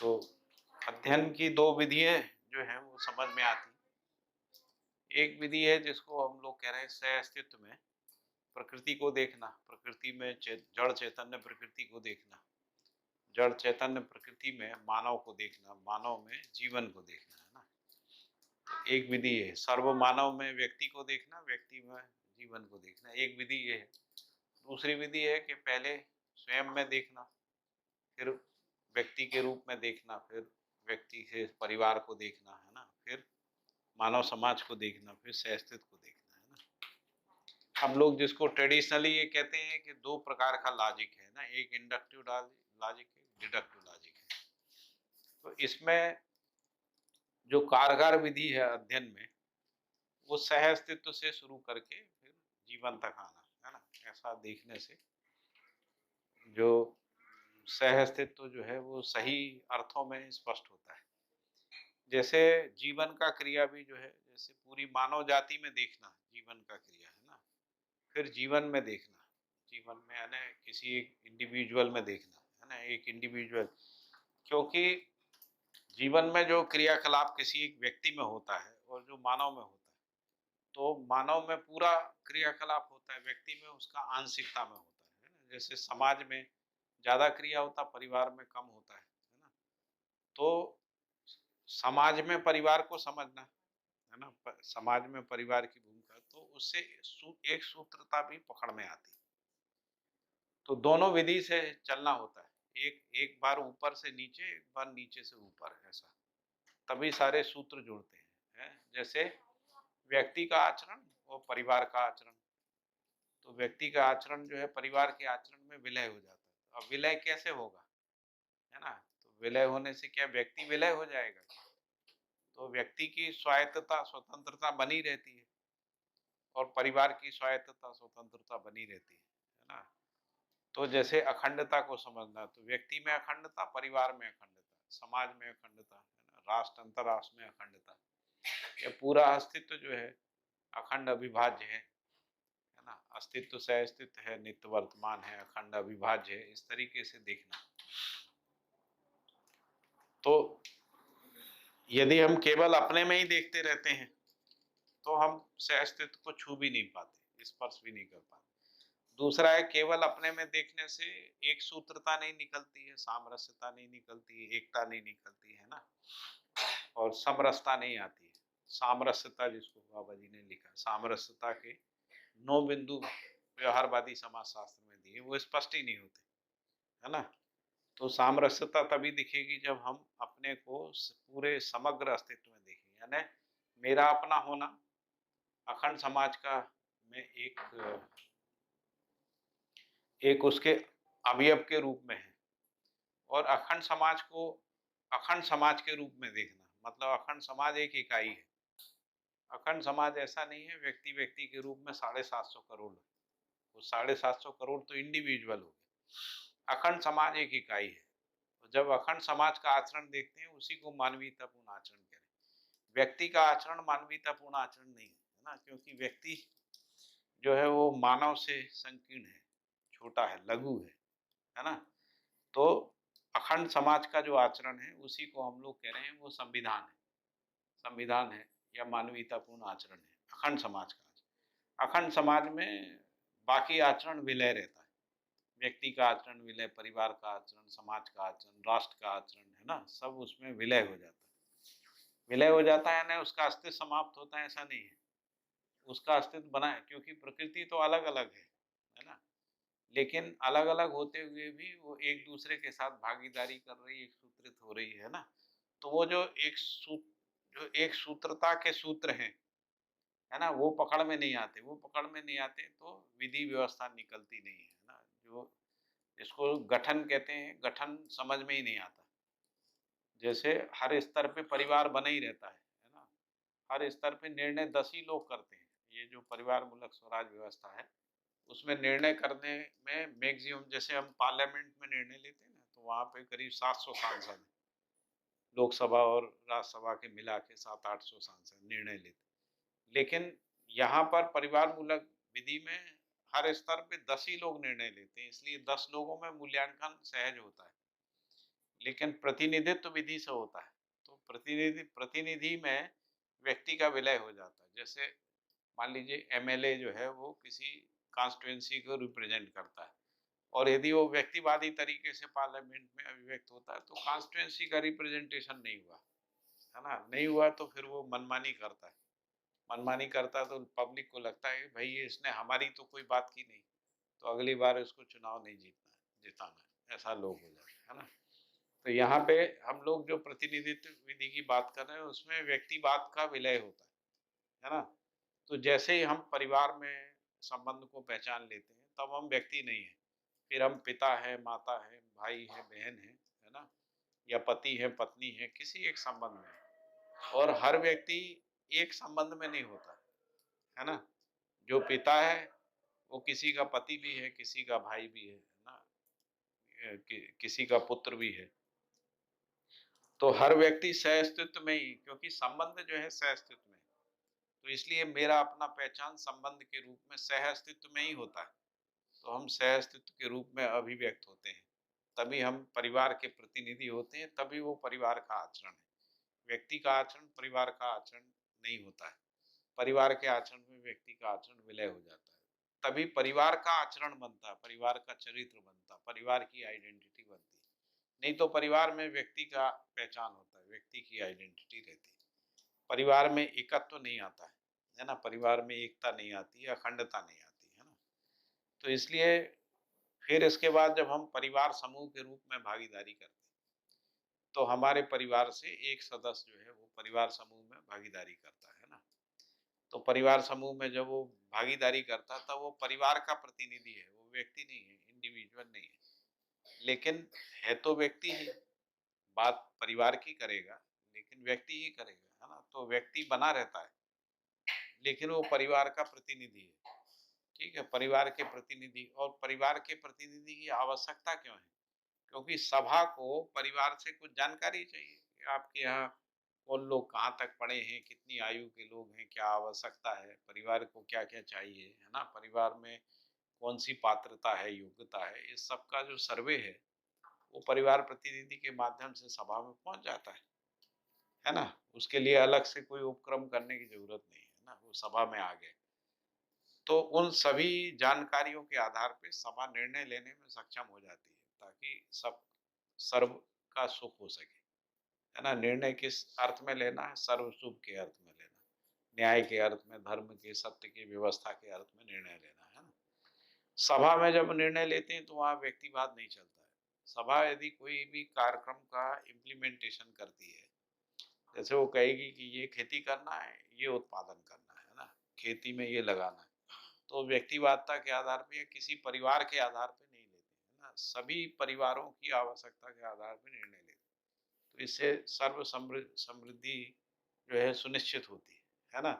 तो अध्ययन की दो विधियां जो हैं वो समझ में आती। एक विधि है जिसको हम लोग कह रहे हैं सह अस्तित्व में प्रकृति को देखना, प्रकृति में जड़ चैतन्य प्रकृति को देखना, जड़ चैतन्य प्रकृति में मानव को देखना, मानव में जीवन को देखना, है ना। एक विधि है सर्व मानव में व्यक्ति को देखना, व्यक्ति में जीवन को देखना, एक विधि ये है। दूसरी विधि है कि पहले स्वयं में देखना, फिर व्यक्ति के रूप में देखना, फिर व्यक्ति से परिवार को देखना, है ना, फिर मानव समाज को देखना, फिर सहअस्तित्व को देखना, है ना। हम लोग जिसको ट्रेडिशनली ये कहते हैं कि दो प्रकार का लॉजिक है ना, एक इंडक्टिव लॉजिक है, डिडक्टिव लॉजिक है। तो इसमें जो कारगर विधि है अध्ययन में, वो सह अस्तित्व से शुरू करके फिर जीवन तक आना, है ना। ऐसा देखने से जो सह अस्तित्व जो है वो सही अर्थों में स्पष्ट होता है। जैसे जीवन का क्रिया भी जो है, जैसे पूरी मानव जाति में देखना जीवन का क्रिया, है ना, फिर जीवन में देखना, जीवन में यानी किसी एक इंडिविजुअल में देखना, है ना, एक इंडिविजुअल। क्योंकि जीवन में जो क्रियाकलाप किसी एक व्यक्ति में होता है और जो मानव में होता है, तो मानव में पूरा क्रियाकलाप होता है, व्यक्ति में उसका आंशिकता में होता है ना। जैसे समाज में ज्यादा क्रिया होता, परिवार में कम होता है ना। तो समाज में परिवार को समझना, है ना, समाज में परिवार की भूमिका, तो उससे एक सूत्रता भी पकड़ में आती। तो दोनों विधि से चलना होता है, एक एक बार ऊपर से नीचे, एक बार नीचे से ऊपर, ऐसा तभी सारे सूत्र जुड़ते हैं। जैसे व्यक्ति का आचरण और परिवार का आचरण, तो व्यक्ति का आचरण जो है परिवार के आचरण में विलय हो जाता है। अब विलय कैसे होगा, है ना। तो विलय होने से क्या व्यक्ति विलय हो जाएगा क्या? तो व्यक्ति की स्वायत्तता स्वतंत्रता बनी रहती है और परिवार की स्वायत्तता स्वतंत्रता बनी रहती है ना। तो जैसे अखंडता को समझना, तो व्यक्ति में अखंडता, परिवार में अखंडता, समाज में अखंडता, है ना, राष्ट्र अंतरराष्ट्र में अखंडता। ये पूरा अस्तित्व जो है अखंड अविभाज्य है ना। अस्तित्व से अस्तित्व है, नित्य वर्तमान है, अखंड अविभाज्य है, इस तरीके से देखना। तो यदि हम केवल अपने में ही देखते रहते हैं तो हम सह अस्तित्व को छू भी नहीं पाते, स्पर्श भी नहीं कर पाते। दूसरा है केवल अपने में देखने से एक सूत्रता नहीं निकलती है, सामरस्यता नहीं निकलती है, एकता नहीं निकलती है ना, और समरसता नहीं आती है। सामरस्यता जिसको बाबा जी ने लिखा, सामरस्यता के 9 बिंदु व्यवहारवादी समाजशास्त्र में दिए, वो स्पष्ट ही नहीं होते, है ना। तो सामरस्यता तभी दिखेगी जब हम अपने को पूरे समग्र अस्तित्व में देखेंगे, यानी मेरा अपना होना अखंड समाज का में एक उसके अवयव के रूप में है, और अखंड समाज को अखंड समाज के रूप में देखना, मतलब अखंड समाज एक इकाई है। अखंड समाज ऐसा नहीं है व्यक्ति व्यक्ति के रूप में 750 करोड़, वो 750 करोड़ तो इंडिविजुअल हो गए। अखंड समाज एक इकाई है। तो जब अखंड समाज का आचरण देखते हैं उसी को मानवीयतापूर्ण आचरण करें। व्यक्ति का आचरण मानवीयतापूर्ण आचरण नहीं है ना, क्योंकि व्यक्ति जो है वो मानव से संकीर्ण है, छोटा है, लघु है ना। तो अखंड समाज का जो आचरण है उसी को हम लोग कह रहे हैं वो संविधान है, संविधान है या मानवीयतापूर्ण आचरण है अखंड समाज का। अखंड समाज में बाकी आचरण विलय रहता है, व्यक्ति का आचरण विलय, परिवार का आचरण, समाज का आचरण, राष्ट्र का आचरण, है ना, सब उसमें विलय हो जाता है। विलय हो जाता है ना, उसका अस्तित्व समाप्त होता है ऐसा नहीं है, उसका अस्तित्व बना है, क्योंकि प्रकृति तो अलग अलग है ना। लेकिन अलग अलग होते हुए भी वो एक दूसरे के साथ भागीदारी कर रही, एक सूत्रित हो रही है ना। तो वो जो एक सूत्रता के सूत्र हैं, है ना, वो पकड़ में नहीं आते, वो पकड़ में नहीं आते तो विधि व्यवस्था निकलती नहीं है ना। जो इसको गठन कहते हैं, गठन समझ में ही नहीं आता। जैसे हर स्तर पे परिवार बना ही रहता है ना। हर स्तर पे निर्णय 10 ही लोग करते हैं। ये जो परिवार मूलक स्वराज व्यवस्था है उसमें निर्णय करने में मैक्सिमम, जैसे हम पार्लियामेंट में निर्णय लेते हैं ना, तो वहाँ पे करीब 700 सांसद हैं, लोकसभा और राज्यसभा के मिला के 700-800 सांसद निर्णय लेते हैं। लेकिन यहाँ पर परिवार मूलक विधि में हर स्तर पे 10 ही लोग निर्णय लेते हैं, इसलिए 10 लोगों में मूल्यांकन सहज होता है। लेकिन प्रतिनिधित्व विधि से होता है। तो प्रतिनिधि प्रतिनिधि में व्यक्ति का विलय हो जाता है। जैसे मान लीजिए एमएलए जो है वो किसी कॉन्स्टिट्यूएंसी को रिप्रेजेंट करता है और यदि वो व्यक्तिवादी तरीके से पार्लियामेंट में अभिव्यक्त होता है तो कॉन्स्टिट्यूएंसी का रिप्रेजेंटेशन नहीं हुआ, है ना? नहीं हुआ तो फिर वो मनमानी करता है। मनमानी करता है तो पब्लिक को लगता है कि भई ये इसने हमारी तो कोई बात की नहीं, तो अगली बार इसको चुनाव नहीं जिताना है, ऐसा लोग हो जाते हैं, है ना? तो यहाँ पे हम लोग जो प्रतिनिधित्व विधि की बात कर रहे हैं उसमें व्यक्तिवाद का विलय होता है ना? तो जैसे ही हम परिवार में संबंध को पहचान लेते हैं तब हम व्यक्ति नहीं हैं, फिर हम पिता है, माता है, भाई है, बहन है ना? या पति है, पत्नी है, किसी एक संबंध में हैं। और हर व्यक्ति एक संबंध में नहीं होता, है ना? जो पिता है वो किसी का पति भी है, किसी का भाई भी है ना? किसी का पुत्र भी है। तो हर व्यक्ति सह-अस्तित्व में ही, क्योंकि संबंध जो है सह-अस्तित्व में है। तो इसलिए मेरा अपना पहचान संबंध के रूप में सह-अस्तित्व में ही होता है। तो हम सह-अस्तित्व के रूप में अभिव्यक्त होते हैं। तभी हम परिवार के प्रतिनिधि होते हैं, तभी वो परिवार का आचरण है। व्यक्ति का आचरण परिवार का आचरण नहीं होता है। परिवार के आचरण में व्यक्ति का आचरण विलय हो जाता है। तभी परिवार का आचरण बनता है, परिवार का चरित्र बनता है, परिवार की आइडेंटिटी बनती है। नहीं तो परिवार में व्यक्ति का पहचान होता है, व्यक्ति की आइडेंटिटी रहती है। परिवार में एकत्व तो नहीं आता है ना? परिवार में एकता नहीं आती है, अखंडता नहीं आती है ना? तो इसलिए फिर इसके बाद जब हम परिवार समूह के रूप में भागीदारी करते हैं, तो हमारे परिवार से एक सदस्य जो है वो परिवार समूह में भागीदारी करता है ना? तो परिवार समूह में जब वो भागीदारी करता है तब वो परिवार का प्रतिनिधि है, वो व्यक्ति नहीं है, इंडिविजुअल नहीं है। लेकिन है तो व्यक्ति ही, बात परिवार की करेगा, लेकिन व्यक्ति ही करेगा, है ना? तो व्यक्ति बना रहता है, लेकिन वो परिवार का प्रतिनिधि है। ठीक है? परिवार के प्रतिनिधि, और परिवार के प्रतिनिधि की आवश्यकता क्यों है? क्योंकि सभा को परिवार से कुछ जानकारी चाहिए कि आपके यहाँ कौन लोग कहाँ तक पढ़े हैं, कितनी आयु के लोग हैं, क्या आवश्यकता है, परिवार को क्या-क्या चाहिए, है ना? परिवार में कौन-सी पात्रता है, योग्यता है, इस सब का जो सर्वे है, वो परिवार प्रतिनिधि के माध्यम से सभा में पहुँच जाता है ना? उसके लिए अलग से कोई उपक्रम करने की ज़रूरत नहीं है ना, वो सभा में आ गए। तो उन सभी जानकारियों के आधार पे सभा निर्णय लेने में सक्षम हो जाती है, ताकि सब सर्व का सुख हो सके, है ना? निर्णय किस अर्थ में लेना है? सर्व सुख के अर्थ में लेना, न्याय के अर्थ में, धर्म के, सत्य की, व्यवस्था के अर्थ में निर्णय लेना, है ना? सभा में जब निर्णय लेते हैं तो वहाँ व्यक्तिवाद नहीं चलता है। सभा यदि कोई भी कार्यक्रम का इम्प्लीमेंटेशन करती है, जैसे वो कहेगी कि ये खेती करना है, ये उत्पादन करना है ना? खेती में ये लगाना है। तो व्यक्तिवादिता के आधार पे या किसी परिवार के आधार पे नहीं लेते, है ना? सभी परिवारों की आवश्यकता के आधार पे निर्णय लेते हैं। तो इससे सर्व समृद्धि जो है सुनिश्चित होती है ना?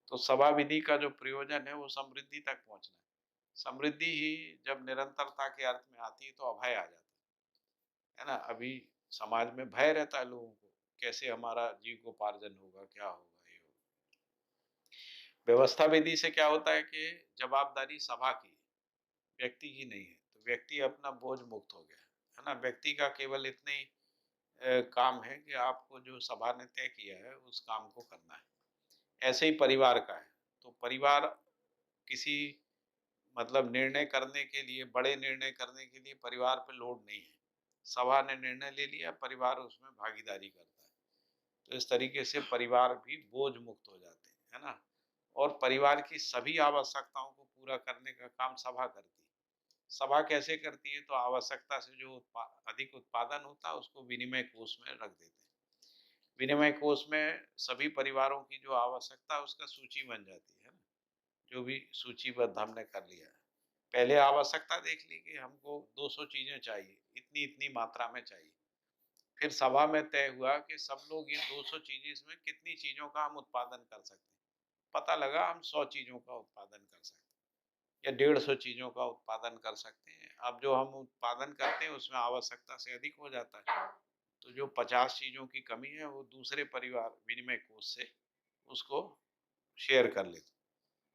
तो सभा विधि का जो प्रयोजन है वो समृद्धि तक पहुँचना है। समृद्धि ही जब निरंतरता के अर्थ में आती है तो अभय आ जाता है ना? अभी समाज में भय रहता है लोगों को, कैसे हमारा जीविकोपार्जन होगा, क्या होगा, ये होगा। व्यवस्था विधि से क्या होता है कि जवाबदारी सभा की है, व्यक्ति की नहीं है, तो व्यक्ति अपना बोझ मुक्त हो गया, है ना? व्यक्ति का केवल इतना ही काम है कि आपको जो सभा ने तय किया है उस काम को करना है। ऐसे ही परिवार का है, तो परिवार किसी मतलब निर्णय करने के लिए, बड़े निर्णय करने के लिए परिवार पे लोड नहीं है। सभा ने निर्णय ले लिया, परिवार उसमें भागीदारी करता है। तो इस तरीके से परिवार भी बोझ मुक्त हो जाते हैं, है ना? और परिवार की सभी आवश्यकताओं को पूरा करने का काम सभा करती है। सभा कैसे करती है? तो आवश्यकता से जो अधिक उत्पादन होता है उसको विनिमय कोष में रख देते हैं। विनिमय कोष में सभी परिवारों की जो आवश्यकता है उसका सूची बन जाती है ना? जो भी सूचीबद्ध हमने कर लिया है। पहले आवश्यकता देख ली कि हमको 200 चीज़ें चाहिए, इतनी-इतनी मात्रा में चाहिए। फिर सभा में तय हुआ कि सब लोग ये 200 चीज़ें में कितनी चीज़ों का हम उत्पादन कर सकते हैं। पता लगा हम 100 चीज़ों का उत्पादन कर सकते हैं या 150 चीज़ों का उत्पादन कर सकते हैं। अब जो हम उत्पादन करते हैं उसमें आवश्यकता से अधिक हो जाता है। तो जो 50 चीज़ों की कमी है वो दूसरे परिवार विनिमय कोष से उसको शेयर कर लेते हैं।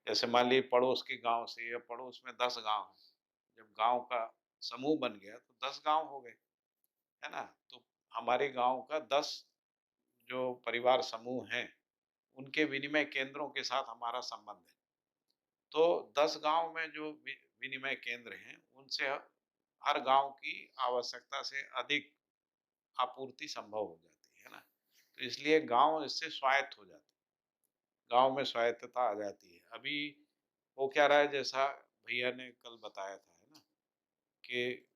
जैसे मान लीजिए पड़ोस के गाँव से, या पड़ोस में 10 गाँव हैं। जब गाँव का समूह बन गया तो 10 गाँव हो गए। है ना? तो हमारे गाँव का 10 जो परिवार समूह हैं, उनके विनिमय केंद्रों के साथ हमारा संबंध है। तो 10 गाँव में जो विनिमय केंद्र हैं, उनसे हर गाँव की आवश्यकता से अधिक आपूर्ति संभव हो जाती है ना? तो इसलिए गाँव इससे स्वायत्त हो जाते हैं। गाँव में स्वायत्तता आ जाती है। अभी हो क्या रहा है, जैसा भैया ने कल बताया था, है ना? कि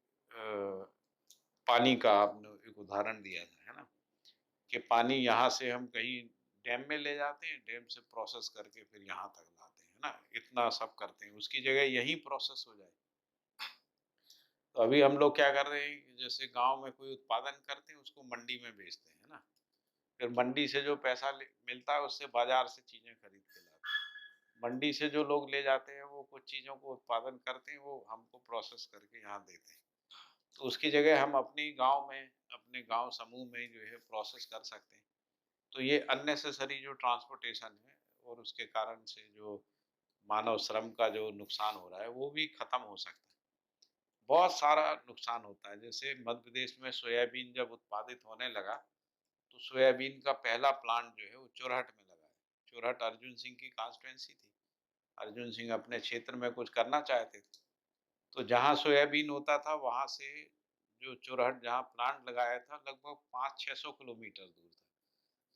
पानी का आपने एक उदाहरण दिया था, है ना? कि पानी यहाँ से हम कहीं डैम में ले जाते हैं, डैम से प्रोसेस करके फिर यहाँ तक लाते हैं, है ना? इतना सब करते हैं, उसकी जगह यहीं प्रोसेस हो जाए। तो अभी हम लोग क्या कर रहे हैं कि जैसे गाँव में कोई उत्पादन करते हैं, उसको मंडी में बेचते हैं, है ना? फिर मंडी से जो पैसा मिलता है, उससे बाजार से चीजें खरीद के लाते हैं। मंडी से जो लोग ले जाते हैं, वो कुछ चीजों को उत्पादन करते हैं, वो हमको प्रोसेस करके यहाँ देते हैं। तो उसकी जगह हम अपनी गांव में, अपने गांव समूह में जो है प्रोसेस कर सकते हैं। तो ये अननेसेसरी जो ट्रांसपोर्टेशन है और उसके कारण से जो मानव श्रम का जो नुकसान हो रहा है, वो भी खत्म हो सकता है। बहुत सारा नुकसान होता है। जैसे मध्य प्रदेश में सोयाबीन जब उत्पादित होने लगा, तो सोयाबीन का पहला प्लांट जो है वो चोरहट में लगा है। चोरहट अर्जुन सिंह की कॉन्स्टिट्यूएंसी थी। अर्जुन सिंह अपने क्षेत्र में कुछ करना चाहते थे। तो जहाँ सोयाबीन होता था, वहाँ से जो चोरहट जहाँ प्लांट लगाया था, लगभग 500-600 किलोमीटर दूर था।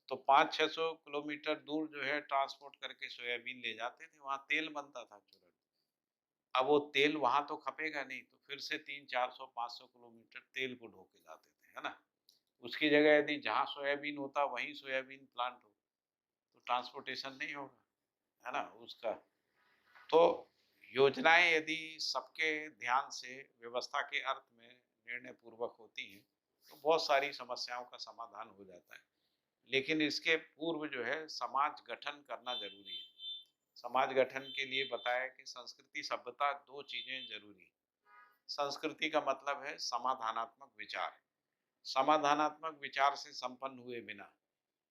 तो 500-600 किलोमीटर दूर जो है ट्रांसपोर्ट करके सोयाबीन ले जाते थे, वहाँ तेल बनता था चोरहट। अब वो तेल वहाँ तो खपेगा नहीं, तो फिर से 300-400-500 किलोमीटर तेल को ढो के लाते थे, है ना? उसकी जगह यदि जहाँ सोयाबीन होता वहीं सोयाबीन प्लांट हो, तो ट्रांसपोर्टेशन नहीं होगा, है ना? उसका तो योजनाएँ यदि सबके ध्यान से व्यवस्था के अर्थ में निर्णय पूर्वक होती हैं, तो बहुत सारी समस्याओं का समाधान हो जाता है। लेकिन इसके पूर्व जो है समाज गठन करना ज़रूरी है। समाज गठन के लिए बताया कि संस्कृति, सभ्यता 2 चीज़ें ज़रूरी हैं। संस्कृति का मतलब है समाधानात्मक विचार। समाधानात्मक विचार से संपन्न हुए बिना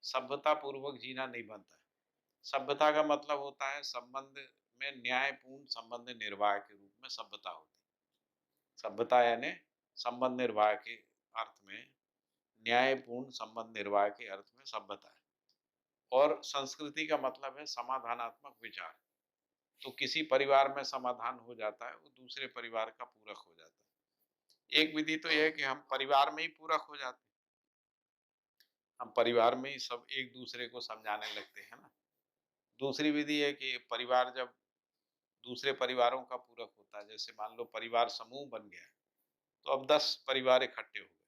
सभ्यता पूर्वक जीना नहीं बनता है। सभ्यता का मतलब होता है संबंध में न्यायपूर्ण संबंध निर्वाह के रूप में सभ्यता होती है। सभ्यता यानी संबंध निर्वाह के अर्थ में, न्यायपूर्ण संबंध निर्वाह के अर्थ में सभ्यता है। और संस्कृति का मतलब है समाधानात्मक विचार। तो किसी परिवार में समाधान हो जाता है, वो दूसरे परिवार का पूरक हो जाता है। एक विधि तो यह है कि हम परिवार में ही पूरक हो जाते हैं। हम परिवार में ही सब एक दूसरे को समझाने लगते हैं ना। दूसरी विधि है कि परिवार जब दूसरे परिवारों का पूरक होता है, जैसे मान लो परिवार समूह बन गया, तो अब 10 परिवार इकट्ठे हो गए।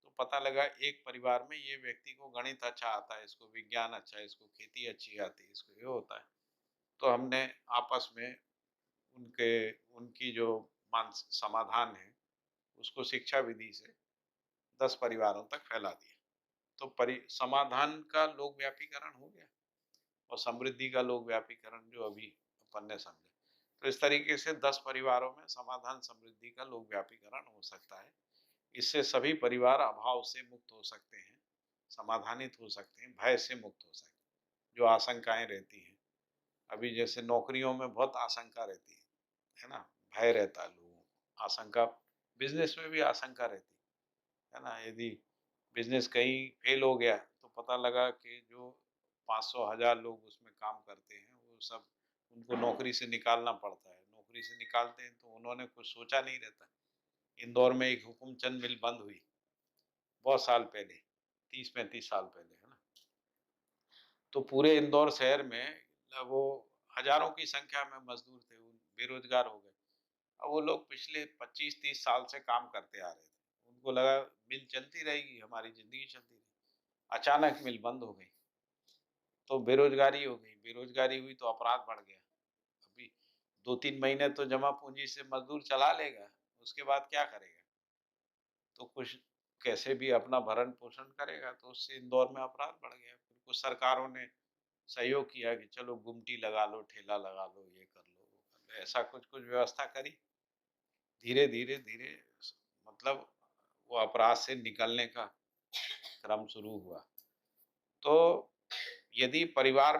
तो पता लगा एक परिवार में ये व्यक्ति को गणित अच्छा आता है, इसको विज्ञान अच्छा है, इसको खेती अच्छी आती है, इसको ये होता है। तो हमने आपस में उनके उनकी जो मानस समाधान है, उसको शिक्षा विधि से 10 परिवारों तक फैला दिया। तो समाधान का लोक व्यापीकरण हो गया और समृद्धि का लोक व्यापीकरण जो अभी अपन ने समझा। तो इस तरीके से 10 परिवारों में समाधान समृद्धि का लोक व्यापीकरण हो सकता है। इससे सभी परिवार अभाव से मुक्त हो सकते हैं, समाधानित हो सकते हैं, भय से मुक्त हो सकते हैं। जो आशंकाएँ रहती हैं, अभी जैसे नौकरियों में बहुत आशंका रहती है ना? भय रहता है लोगों को, आशंका, बिज़नेस में भी आशंका रहती है ना? यदि बिज़नेस कहीं फेल हो गया, तो पता लगा कि जो 500-1000 लोग उसमें काम करते हैं, वो सब उनको नौकरी से निकालना पड़ता है। नौकरी से निकालते हैं, तो उन्होंने कुछ सोचा नहीं रहता। इंदौर में एक हुकुमचंद मिल बंद हुई, बहुत साल पहले, 30-35 साल पहले, है ना? तो पूरे इंदौर शहर में वो हज़ारों की संख्या में मज़दूर थे, वो बेरोज़गार हो गए। अब वो लोग पिछले 25-30 साल से काम करते आ रहे थे। उनको लगा मिल चलती रहेगी, हमारी ज़िंदगी चलती रहेगी। अचानक मिल बंद हो गई, तो बेरोज़गारी हो गई। बेरोज़गारी हुई तो अपराध बढ़ गया। अभी 2-3 महीने तो जमा पूँजी से मज़दूर चला लेगा, उसके बाद क्या करेगा? तो कुछ कैसे भी अपना भरण-पोषण करेगा, तो उससे इंदौर में अपराध बढ़ गया। फिर कुछ सरकारों ने सहयोग किया कि चलो गुमटी लगा लो, ठेला लगा लो, ये कर लो, वो कर लो, ऐसा कुछ-कुछ व्यवस्था करी। धीरे-धीरे, धीरे स मतलब वो अपराध से निकलने का क्रम शुरू हुआ। तो यदि परिवार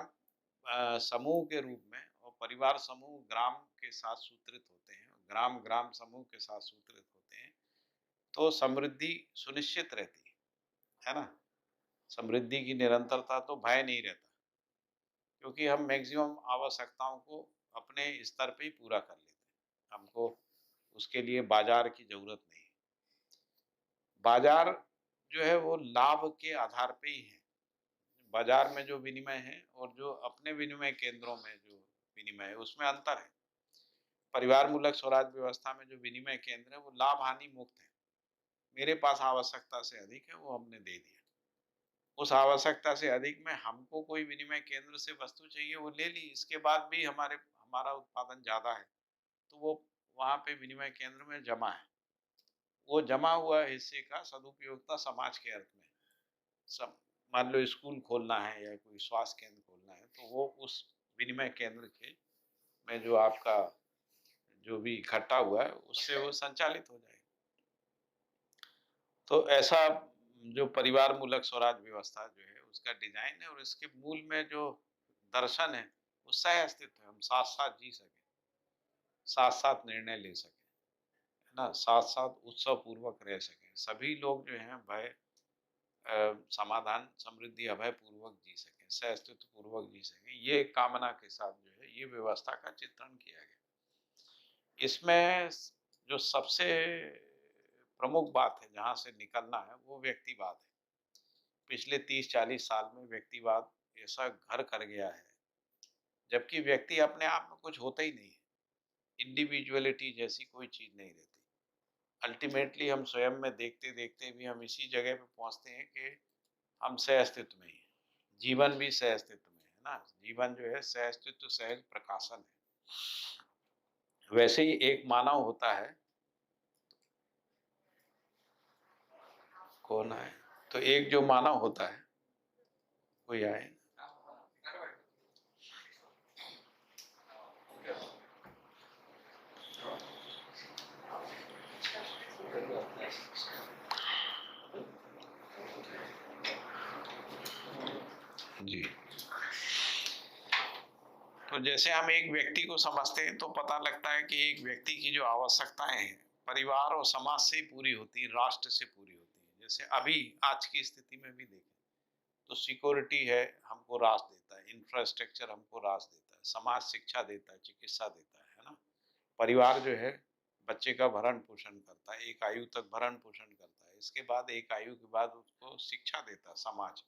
समूह के रूप में, और परिवार समूह ग्राम के साथ सूत्रित होते हैं, ग्राम-ग्राम समूह के साथ सूत्रित होते हैं, तो समृद्धि सुनिश्चित रहती है ना? समृद्धि की निरंतरता तो भय नहीं रहता, क्योंकि हम मैक्सिमम आवश्यकताओं को अपने स्तर पे ही पूरा कर लेते हैं। हमको उसके लिए बाजार की ज़रूरत नहीं है। बाजार जो है वो लाभ के आधार पे ही है। बाजार में जो विनिमय है और जो अपने विनिमय केंद्रों में जो विनिमय है, उसमें अंतर है। परिवार मूलक स्वराज व्यवस्था में जो विनिमय केंद्र है वो लाभ हानि मुक्त है। मेरे पास आवश्यकता से अधिक है, वो हमने दे दिया। उस आवश्यकता से अधिक में हमको कोई विनिमय केंद्र से वस्तु चाहिए, वो ले ली। इसके बाद भी हमारा उत्पादन ज़्यादा है, तो वो वहाँ पे विनिमय केंद्र में जमा है। वो जमा हुआ हिस्से का सदुपयोगिता समाज के अर्थ में सब, मान लो स्कूल खोलना है या कोई स्वास्थ्य केंद्र खोलना है, तो वो उस विनिमय केंद्र के में जो आपका जो भी इकट्ठा हुआ है, उससे वो संचालित हो जाएगा। तो ऐसा जो परिवार मूलक स्वराज व्यवस्था जो है, उसका डिज़ाइन है और इसके मूल में जो दर्शन है, वो सह-अस्तित्व है। हम साथ-साथ जी सकें, साथ-साथ निर्णय ले सकें, है ना? साथ-साथ उत्सवपूर्वक रह सकें। सभी लोग जो हैं समाधान, समृद्धि, अभय पूर्वक जी सकें, सह-अस्तित्व पूर्वक जी सकें। ये कामना के साथ जो है, ये व्यवस्था का चित्रण किया गया। इसमें जो सबसे प्रमुख बात है, जहाँ से निकलना है, वो व्यक्तिवाद है। पिछले 30-40 साल में व्यक्तिवाद ऐसा घर कर गया है, जबकि व्यक्ति अपने आप में कुछ होता ही नहीं है। इंडिविजुअलिटी जैसी कोई चीज़ नहीं रहती। अल्टीमेटली हम स्वयं में देखते-देखते भी हम इसी जगह पे पहुँचते हैं कि हम सह-अस्तित्व में ही हैं। जीवन भी सह-अस्तित्व में है ना? जीवन जो है सह-अस्तित्व सहज प्रकाशन है। वैसे ही एक मानव होता है, कौन आए? तो एक जो मानव होता है, कोई आए? जी। तो जैसे हम एक व्यक्ति को समझते हैं, तो पता लगता है कि एक व्यक्ति की जो आवश्यकताएँ हैं, परिवार और समाज से ही पूरी होती हैं, राष्ट्र से पूरी होती हैं। जैसे अभी आज की स्थिति में भी देखें, तो सिक्योरिटी है, हमको राष्ट्र देता है, इंफ्रास्ट्रक्चर हमको राष्ट्र देता है, समाज शिक्षा देता है, चिकित्सा देता है ना? परिवार जो है, बच्चे का भरण-पोषण करता है, एक आयु तक भरण-पोषण करता है। इसके बाद एक आयु के बाद उसको शिक्षा देता है समाज,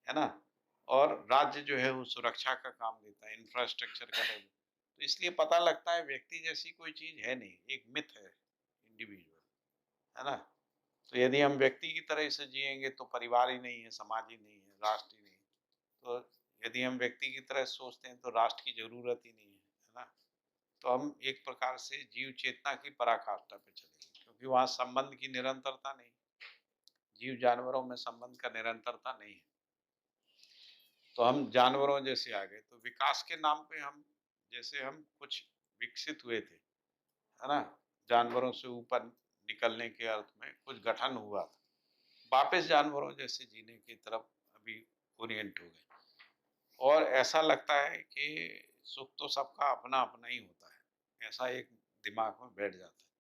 है ना? और राज्य जो है वो सुरक्षा का काम देता है, इंफ्रास्ट्रक्चर का डेवलप। तो इसलिए पता लगता है व्यक्ति जैसी कोई चीज़ है नहीं, एक मिथ है इंडिविजुअल, है ना? तो यदि हम व्यक्ति की तरह से जिएँगे तो परिवार ही नहीं है, समाज ही नहीं है, राष्ट्र ही नहीं है। तो यदि हम व्यक्ति की तरह सोचते हैं तो राष्ट्र की ज़रूरत ही नहीं है ना? तो हम एक प्रकार से जीव चेतना की पराकाष्ठा पे चलेंगे, क्योंकि वहाँ संबंध की निरंतरता नहीं। जीव जानवरों में संबंध का निरंतरता नहीं है। तो हम जानवरों जैसे आ गए, तो विकास के नाम पे हम जैसे हम कुछ विकसित हुए थे, है ना? जानवरों से ऊपर निकलने के अर्थ में कुछ गठन हुआ था। वापस जानवरों जैसे जीने की तरफ अभी ओरिएंट हो गए, और ऐसा लगता है कि सुख तो सबका अपना-अपना ही होता है। ऐसा एक दिमाग में बैठ जाता है।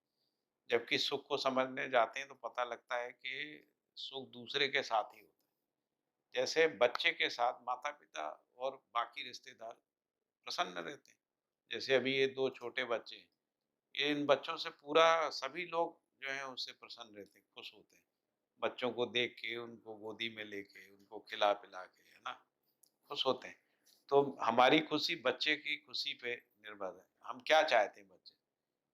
जबकि सुख को समझने जाते हैं तो पता लगता है कि सुख दूसरे के साथ ही होता है। जैसे बच्चे के साथ माता-पिता और बाकी रिश्तेदार प्रसन्न रहते हैं। जैसे अभी ये 2 छोटे बच्चे हैं, ये इन बच्चों से पूरा सभी लोग जो हैं उससे प्रसन्न रहते हैं, खुश होते हैं। बच्चों को देख के, उनको गोदी में लेके, उनको खिला-पिला के, है ना? खुश होते हैं। तो हमारी खुशी बच्चे की खुशी पे निर्भर है। हम क्या चाहते हैं बच्चे?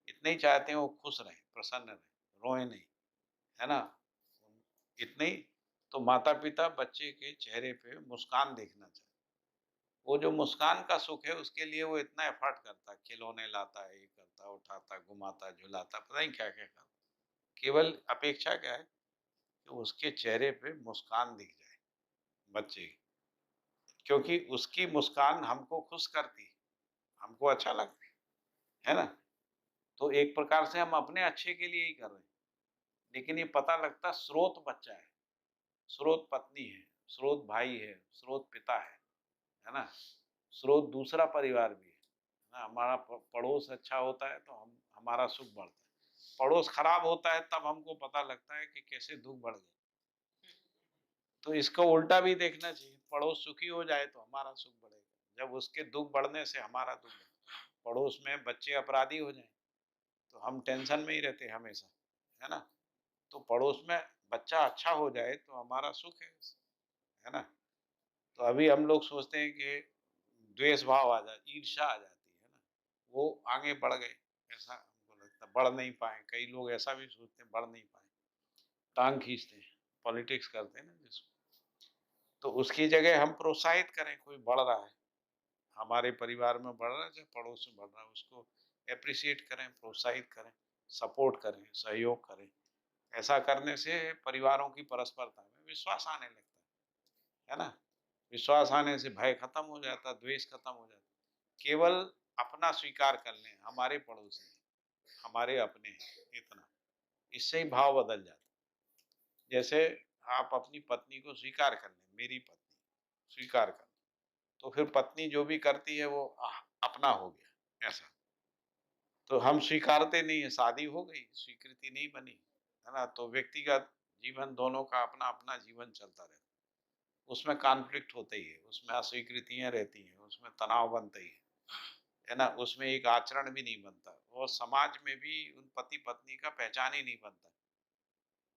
इतना ही चाहते हैं वो खुश रहें, प्रसन्न रहें, रोएँ नहीं, है ना? इतना ही। तो माता-पिता बच्चे के चेहरे पे मुस्कान देखना चाहते हैं। वो जो मुस्कान का सुख है उसके लिए वो इतना एफर्ट करता है, खिलौने लाता है, ये करता है, उठाता है, घुमाता है, झुलाता है, पता नहीं क्या-क्या करता है। केवल अपेक्षा क्या है कि उसके चेहरे पे मुस्कान दिख जाए बच्चे की, क्योंकि उसकी मुस्कान हमको खुश करती है, हमको अच्छा लगता है ना? तो एक प्रकार से हम अपने अच्छे के लिए ही कर रहे हैं, लेकिन ये पता लगता स्रोत बच्चा है, स्रोत पत्नी है, स्रोत भाई है, स्रोत पिता है ना? स्रोत दूसरा परिवार भी है ना? हमारा प पड़ोस अच्छा होता है तो हम हमारा सुख बढ़ता है। पड़ोस खराब होता है तब हमको पता लगता है कि कैसे दुख बढ़ गए। तो इसका उल्टा भी देखना चाहिए, पड़ोस सुखी हो जाए तो हमारा सुख बढ़ेगा, जब उसके दुख बढ़ने से हमारा दुख बढ़ेगा। पड़ोस में बच्चे अपराधी हो जाएं तो हम टेंशन में ही रहते हैं हमेशा, है ना? तो पड़ोस में बच्चा अच्छा हो जाए तो हमारा सुख है ना? तो अभी हम लोग सोचते हैं कि द्वेष भाव आ जाए, ईर्ष्या आ जाती है ना? वो आगे बढ़ गए, ऐसा हमको लगता है, बढ़ नहीं पाए। कई लोग ऐसा भी सोचते हैं, बढ़ नहीं पाए, टांग खींचते हैं, पॉलिटिक्स करते हैं ना जिसको। तो उसकी जगह हम प्रोत्साहित करें, कोई बढ़ रहा है, हमारे परिवार में बढ़ रहा है, चाहे पड़ोस में बढ़ रहा है, उसको एप्रिशिएट करें, प्रोत्साहित करें, सपोर्ट करें, सहयोग करें। ऐसा करने से परिवारों की परस्परता में विश्वास आने लगता है ना? विश्वास आने से भय खत्म हो जाता, द्वेष खत्म हो जाता। केवल अपना स्वीकार कर लें, हमारे पड़ोसी हैं, हमारे अपने हैं, इतना। इससे ही भाव बदल जाता है। जैसे आप अपनी पत्नी को स्वीकार कर लें, मेरी पत्नी, स्वीकार कर लें, तो फिर पत्नी जो भी करती है वो अपना हो गया, ऐसा। तो हम स्वीकारते नहीं है, शादी हो गई, स्वीकृति नहीं बनी, है ना? तो व्यक्तिगत जीवन दोनों का अपना-अपना जीवन चलता रहता है। उसमें कॉन्फ्लिक्ट होते ही है, उसमें अस्वीकृतियाँ रहती हैं, उसमें तनाव बनते ही है ना? उसमें एक आचरण भी नहीं बनता और समाज में भी उन पति-पत्नी का पहचान ही नहीं बनता।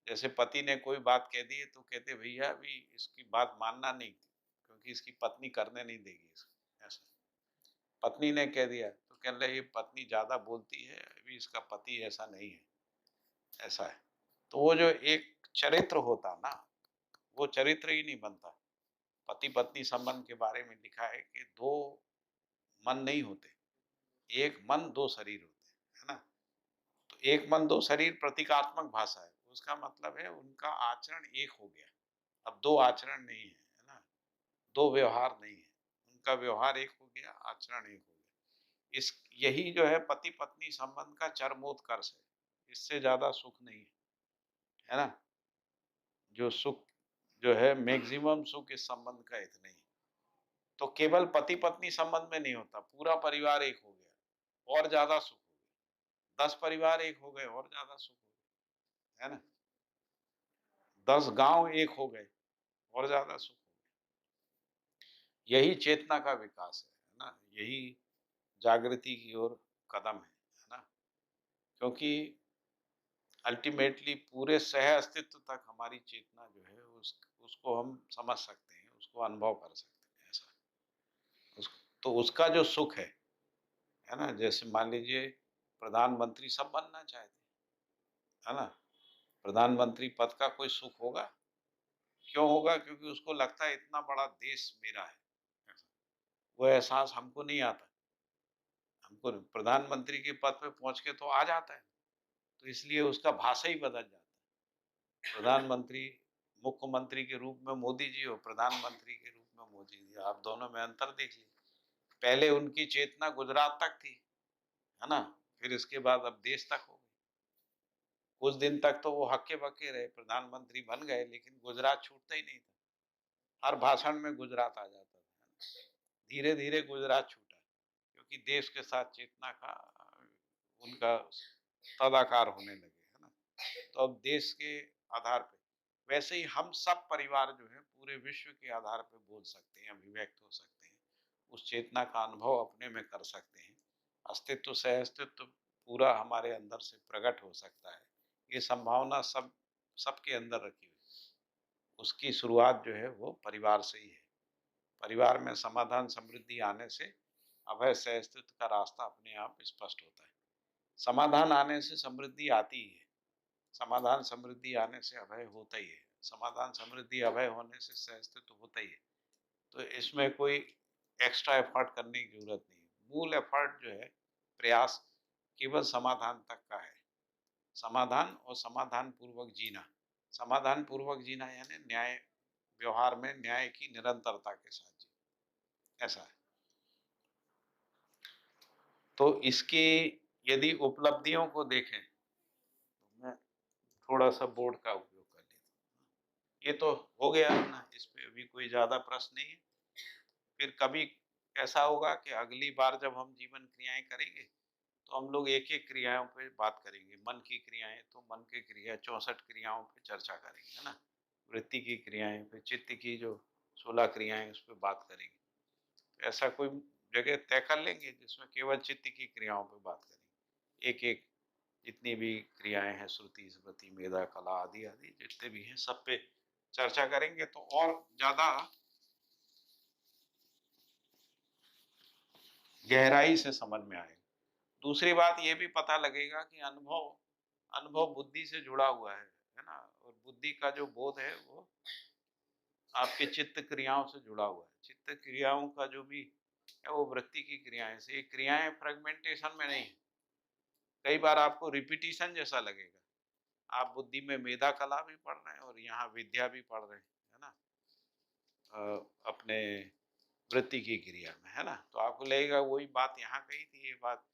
जैसे पति ने कोई बात कह दी है तो कहते भैया अभी इसकी बात मानना नहीं, क्योंकि इसकी पत्नी करने नहीं देगी इसको, ऐसा। पत्नी ने कह दिया तो कह रहे ये पत्नी ज़्यादा बोलती है, अभी इसका पति ऐसा नहीं है, ऐसा है। तो वो जो एक चरित्र होता ना, वो चरित्र ही नहीं बनता। पति-पत्नी संबंध के बारे में लिखा है कि 2 मन नहीं होते, एक मन 2 शरीर होते हैं, है ना? तो एक मन 2 शरीर प्रतीकात्मक भाषा है। उसका मतलब है उनका आचरण एक हो गया। अब 2 आचरण नहीं है, है ना? 2 व्यवहार नहीं है। उनका व्यवहार एक हो गया, आचरण एक हो गया। इस यही जो है पति-पत्नी संबंध का चरमोत्कर्ष है। इससे ज़्यादा सुख नहीं है ना? जो सुख जो है मैक्सिमम सुख इस संबंध का इतना ही है। तो केवल पति-पत्नी संबंध में नहीं होता, पूरा परिवार एक हो गया, और ज़्यादा सुख हो गया। 10 परिवार एक हो गए और ज़्यादा सुख हो गया, है ना? 10 गाँव एक हो गए और ज़्यादा सुख हो गया। यही चेतना का विकास है ना? यही जागृति की ओर कदम है ना? क्योंकि अल्टीमेटली पूरे सह-अस्तित्व तक हमारी चेतना जो है उसको हम समझ सकते हैं, उसको अनुभव कर सकते हैं, ऐसा। उस तो उसका जो सुख है ना? जैसे मान लीजिए प्रधानमंत्री सब बनना चाहते हैं, है ना? प्रधानमंत्री पद का कोई सुख होगा? क्यों होगा? क्योंकि उसको लगता है इतना बड़ा देश मेरा है। ऐसा। वो एहसास हमको नहीं आता। हमको प्रधानमंत्री के पद पे पहुँच के तो आ जाता है, तो इसलिए उसका भाषा ही बदल जाता है। प्रधानमंत्री, मुख्यमंत्री के रूप में मोदी जी हो, प्रधानमंत्री के रूप में मोदी जी, आप दोनों में अंतर देख लीजिए। पहले उनकी चेतना गुजरात तक थी, है ना? फिर इसके बाद अब देश तक हो गई। कुछ दिन तक तो वो हक्के-बक्के रहे, प्रधानमंत्री बन गए, लेकिन गुजरात छूटता ही नहीं था। हर भाषण में गुजरात आ जाता था। धीरे-धीरे गुजरात छूटा, क्योंकि देश के साथ चेतना का उनका तदाकार होने लगे, है ना? तो अब देश के आधार पे, वैसे ही हम सब परिवार जो है पूरे विश्व के आधार पे बोल सकते हैं, अभिव्यक्त हो सकते हैं, उस चेतना का अनुभव अपने में कर सकते हैं। अस्तित्व सह-अस्तित्व पूरा हमारे अंदर से प्रकट हो सकता है। ये संभावना सबके अंदर रखी हुई है। उसकी शुरुआत जो है वो परिवार से ही है। परिवार में समाधान समृद्धि आने से अभय सह-अस्तित्व का रास्ता अपने आप स्पष्ट होता है। समाधान आने से समृद्धि आती ही है। समाधान समृद्धि आने से अभय होता ही है। समाधान समृद्धि अभय होने से सह-अस्तित्व होता ही है। तो इसमें कोई एक्स्ट्रा एफर्ट करने की ज़रूरत नहीं है। मूल एफर्ट जो है, प्रयास केवल समाधान तक का है। समाधान और समाधान पूर्वक जीना। समाधान पूर्वक जीना यानी न्याय, व्यवहार में न्याय की निरंतरता के साथ जीना, ऐसा है। तो इसकी यदि उपलब्धियों को देखें, तो मैं थोड़ा-सा बोर्ड का उपयोग कर लेता हूँ। ये तो हो गया ना, इस पे अभी कोई ज़्यादा प्रश्न नहीं है। फिर कभी ऐसा होगा कि अगली बार जब हम जीवन क्रियाएँ करेंगे, तो हम लोग एक-एक क्रियाओं पे बात करेंगे। मन की क्रियाएँ तो मन की क्रिया 64 क्रियाओं पे चर्चा करेंगे, है ना? वृत्ति की क्रियाएँ पे, चित्त की जो 16 क्रियाएँ उस पे बात करेंगे। ऐसा कोई जगह तय कर लेंगे जिसमें केवल चित्त की क्रियाओं पे बात करेंगे। एक-एक जितनी भी क्रियाएँ हैं श्रुति, स्मृति, मेधा, कला आदि-आदि जितने भी हैं सब पे चर्चा करेंगे तो और ज़्यादा गहराई से समझ में आएगा। दूसरी बात ये भी पता लगेगा कि अनुभव अनुभव बुद्धि से जुड़ा हुआ है ना? और बुद्धि का जो बोध है वो आपके चित्त क्रियाओं से जुड़ा हुआ है। चित्त क्रियाओं का जो भी है वो वृत्ति की क्रियाएँ से, ये क्रियाएँ फ्रेगमेंटेशन में नहीं है। कई बार आपको रिपिटिशन जैसा लगेगा। आप बुद्धि में मेधा कला भी पढ़ रहे हैं और यहाँ विद्या भी पढ़ रहे हैं, है ना? अपने वृत्ति की क्रिया में, है ना? तो आपको लगेगा वही बात यहाँ कही थी ये बात,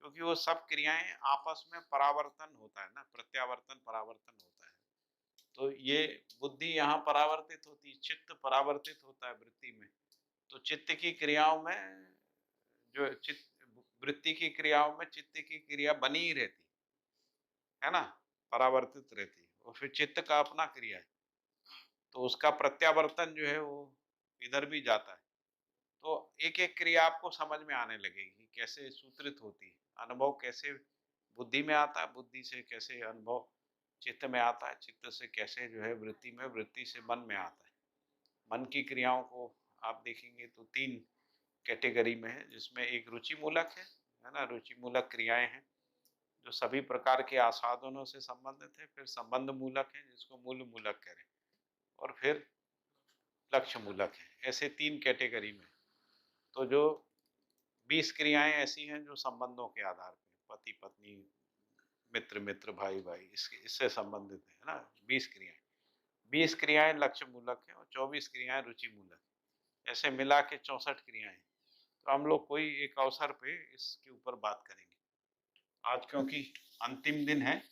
क्योंकि वो सब क्रियाएँ आपस में परावर्तन होता है ना, प्रत्यावर्तन, परावर्तन होता है। तो ये बुद्धि यहाँ परावर्तित होती है, चित्त परावर्तित होता है वृत्ति में। तो चित्त की क्रियाओं में जो चित्त वृत्ति की क्रियाओं में चित्त की क्रिया बनी ही रहती है ना? परावर्तित रहती है और फिर चित्त का अपना क्रिया है। तो उसका प्रत्यावर्तन जो है वो इधर भी जाता है। तो एक-एक क्रिया आपको समझ में आने लगेगी, कैसे सूत्रित होती है। अनुभव कैसे बुद्धि में आता है, बुद्धि से कैसे अनुभव चित्त में आता है, चित्त से कैसे जो है वृत्ति में, वृत्ति से मन में आता है। मन की क्रियाओं को आप देखेंगे तो 3 कैटेगरी में है, जिसमें एक रुचि मूलक है ना? रुचि मूलक क्रियाएँ हैं, जो सभी प्रकार के आसाधनों से संबंधित है। फिर संबंध मूलक है, जिसको मूल मूलक कह रहे हैं और फिर लक्ष्य मूलक है। ऐसे 3 कैटेगरी में। तो जो 20 क्रियाएँ ऐसी हैं जो संबंधों के आधार पे, पति-पत्नी, मित्र-मित्र, भाई-भाई इससे संबंधित है ना? 20 क्रियाएँ। 20 क्रियाएँ लक्ष्य मूलक हैं और 24 क्रियाएँ रुचि मूलक। ऐसे मिला के 64 क्रियाएँ हैं। तो हम लोग कोई एक अवसर पे इसके ऊपर बात करेंगे। आज क्योंकि अंतिम दिन है,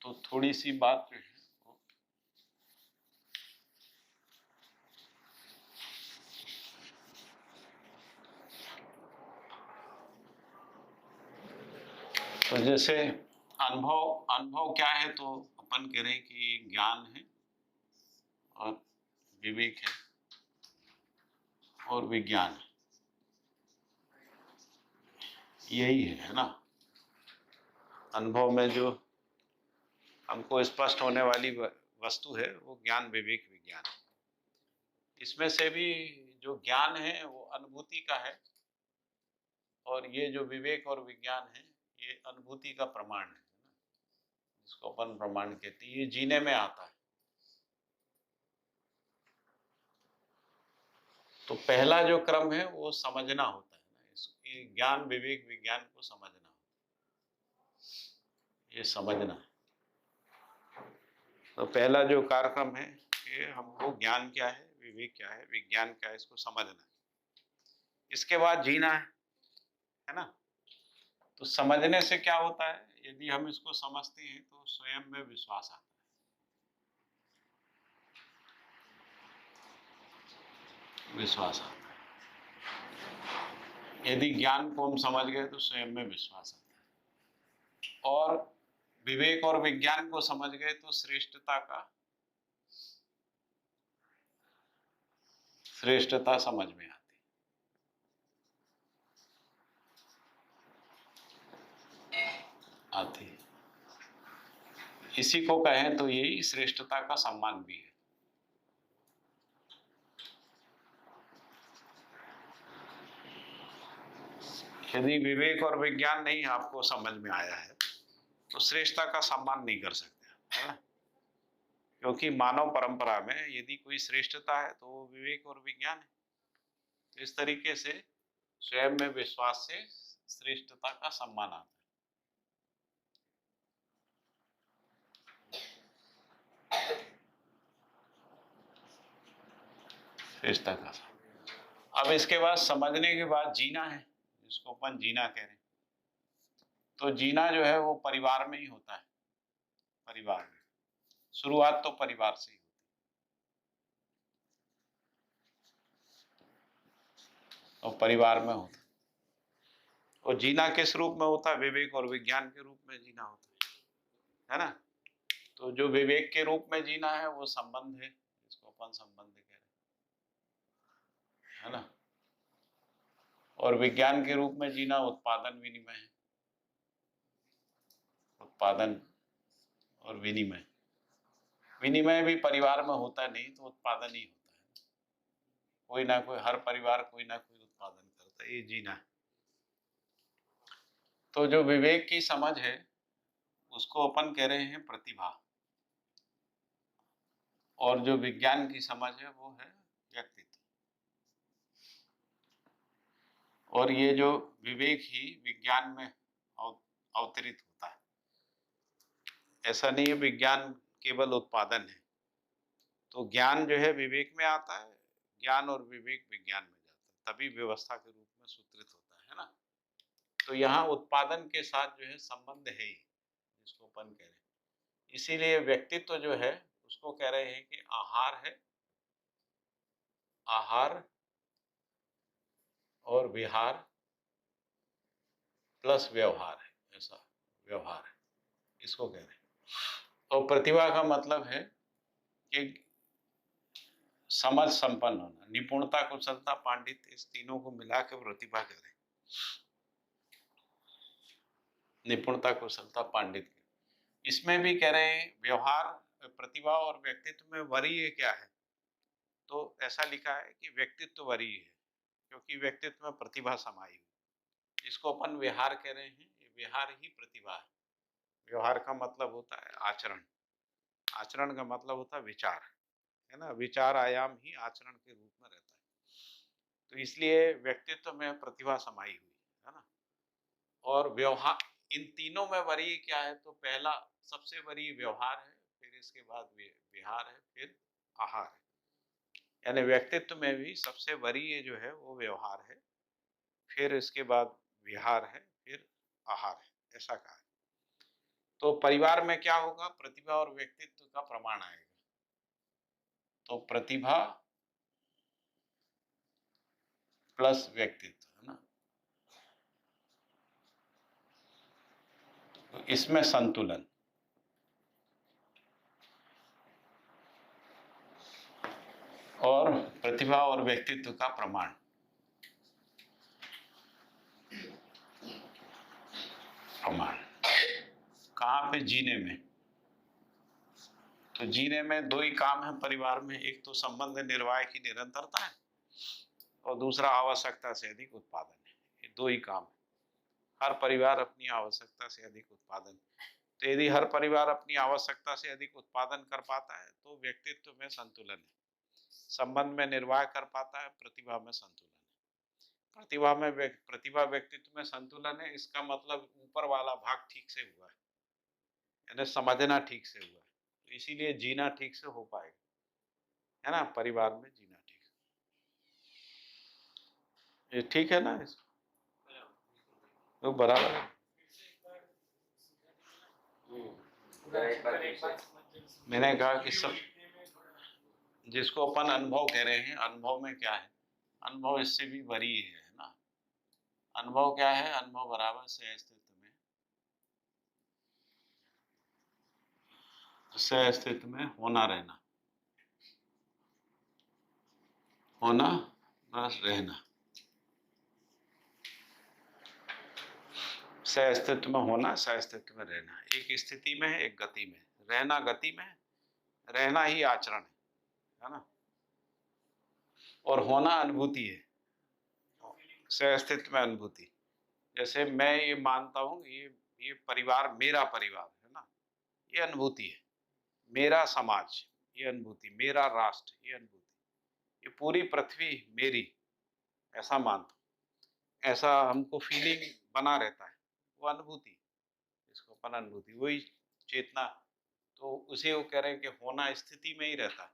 तो थोड़ी-सी बात जो है वो तो जैसे अनुभव अनुभव क्या है तो अपन कह रहे हैं कि ज्ञान है और विवेक है और विज्ञान है। यही है ना? अनुभव में जो हमको स्पष्ट होने वाली वस्तु है वो ज्ञान, विवेक, विज्ञान है। इसमें से भी जो ज्ञान है वो अनुभूति का है और ये जो विवेक और विज्ञान है ये अनुभूति का प्रमाण है ना? जिसको अपन प्रमाण कहते हैं, ये जीने में आता है। तो पहला जो क्रम है वो समझना होता है ना, ये ज्ञान, विवेक, विज्ञान को समझना होता है, ये समझना है। तो पहला जो कार्यक्रम है कि हमको ज्ञान क्या है, विवेक क्या है, विज्ञान क्या है, इसको समझना है। इसके बाद जीना है ना? तो समझने से क्या होता है, यदि हम इसको समझते हैं तो स्वयं में विश्वास आता है, विश्वास आता है। यदि ज्ञान को हम समझ गए तो स्वयं में विश्वास आता है और विवेक और विज्ञान को समझ गए तो श्रेष्ठता समझ में आती है। इसी को कहें तो यही श्रेष्ठता का सम्मान भी है। यदि विवेक और विज्ञान नहीं आपको समझ में आया है तो श्रेष्ठता का सम्मान नहीं कर सकते, है ना? क्योंकि मानव परंपरा में यदि कोई श्रेष्ठता है तो वो विवेक और विज्ञान है। तो इस तरीके से स्वयं में विश्वास से श्रेष्ठता का सम्मान आता है, श्रेष्ठता का सम्मान। अब इसके बाद समझने के बाद जीना है, जिसको अपन जीना कह रहे हैं। तो जीना जो है वो परिवार में ही होता है। परिवार में शुरुआत तो परिवार से ही होती है और परिवार में होता है। और जीना किस रूप में होता है? विवेक और विज्ञान के रूप में जीना होता है ना? तो जो विवेक के रूप में जीना है वो संबंध है, जिसको अपन संबंध कह रहे हैं, है ना? और विज्ञान के रूप में जीना उत्पादन विनिमय है। उत्पादन और विनिमय, विनिमय भी परिवार में होता नहीं तो उत्पादन ही होता है। कोई ना कोई, हर परिवार कोई ना कोई उत्पादन करता है, ये जीना है। तो जो विवेक की समझ है उसको अपन कह रहे हैं प्रतिभा, और जो विज्ञान की समझ है वो है व्यक्तित्व। और ये जो विवेक ही विज्ञान में अवतरित होता है। ऐसा नहीं है विज्ञान केवल उत्पादन है। तो ज्ञान जो है विवेक में आता है, ज्ञान और विवेक विज्ञान में जाता है, तभी व्यवस्था के रूप में सूत्रित होता है ना? तो यहाँ उत्पादन के साथ जो है संबंध है ही, जिसको अपन कह रहे हैं। इसीलिए व्यक्तित्व जो है उसको कह रहे हैं कि आहार है, आहार और विहार प्लस व्यवहार है, ऐसा व्यवहार है, इसको कह रहे हैं। और प्रतिभा का मतलब है कि समझ संपन्न होना, निपुणता, कुशलता, पांडित्य, इस तीनों को मिला के प्रतिभा कह रहे हैं। निपुणता, कुशलता, पांडित्य, इसमें भी कह रहे हैं व्यवहार, प्रतिभा और व्यक्तित्व में वरीय क्या है? तो ऐसा लिखा है कि व्यक्तित्व वरीय है, क्योंकि व्यक्तित्व में प्रतिभा समाई हुई। जिसको अपन व्यवहार कह रहे हैं, ये व्यवहार ही प्रतिभा है। व्यवहार का मतलब होता है आचरण, आचरण का मतलब होता है विचार, है ना? विचार आयाम ही आचरण के रूप में रहता है। तो इसलिए व्यक्तित्व में प्रतिभा समाई हुई है ना? और व्यवहार, इन तीनों में वरीय क्या है? तो पहला सबसे वरीय व्यवहार है, फिर इसके बाद विहार है, फिर आहार है। यानी व्यक्तित्व में भी सबसे वरीय जो है वो व्यवहार है, फिर इसके बाद विहार है, फिर आहार है, ऐसा कहा है। तो परिवार में क्या होगा? प्रतिभा और व्यक्तित्व का प्रमाण आएगा। तो प्रतिभा प्लस व्यक्तित्व, है ना? तो इसमें संतुलन, और प्रतिभा और व्यक्तित्व का प्रमाण, प्रमाण कहाँ पे? जीने में। तो जीने में दो ही काम है परिवार में, एक तो संबंध निर्वाह की निरंतरता है, और दूसरा आवश्यकता से अधिक उत्पादन है। ये दो ही काम है। हर परिवार अपनी आवश्यकता से अधिक उत्पादन, तो यदि हर परिवार अपनी आवश्यकता से अधिक उत्पादन कर पाता है तो व्यक्तित्व में संतुलन है, संबंध में निर्वाह कर पाता है, प्रतिभा में संतुलन है। प्रतिभा व्यक्तित्व में संतुलन है, इसका मतलब ऊपर वाला भाग ठीक से हुआ है, यानी समझना ठीक से हुआ है। तो इसीलिए जीना ठीक से हो पाएगा, है ना? परिवार में जीना ठीक से, ये ठीक है ना? तो बराबर है। मैंने कहा कि सब, जिसको अपन अनुभव कह रहे हैं, अनुभव में क्या है? अनुभव इससे भी वरीय है ना? अनुभव क्या है? अनुभव बराबर से अस्तित्व में, सह अस्तित्व में होना रहना, होना बस रहना, सह अस्तित्व में होना, सह अस्तित्व में रहना। एक स्थिति में है, एक गति में। रहना गति में है, रहना ही आचरण है ना? और होना अनुभूति है, सह अस्तित्व में अनुभूति। जैसे मैं ये मानता हूँ, ये परिवार मेरा परिवार है ना, ये अनुभूति है। मेरा समाज, ये अनुभूति। मेरा राष्ट्र, ये अनुभूति। ये पूरी पृथ्वी मेरी, ऐसा मानता हूँ, ऐसा हमको फीलिंग बना रहता है, वो अनुभूति, इसको अपन अनुभूति, वही चेतना। तो उसे वो कह रहे हैं कि होना स्थिति में ही रहता है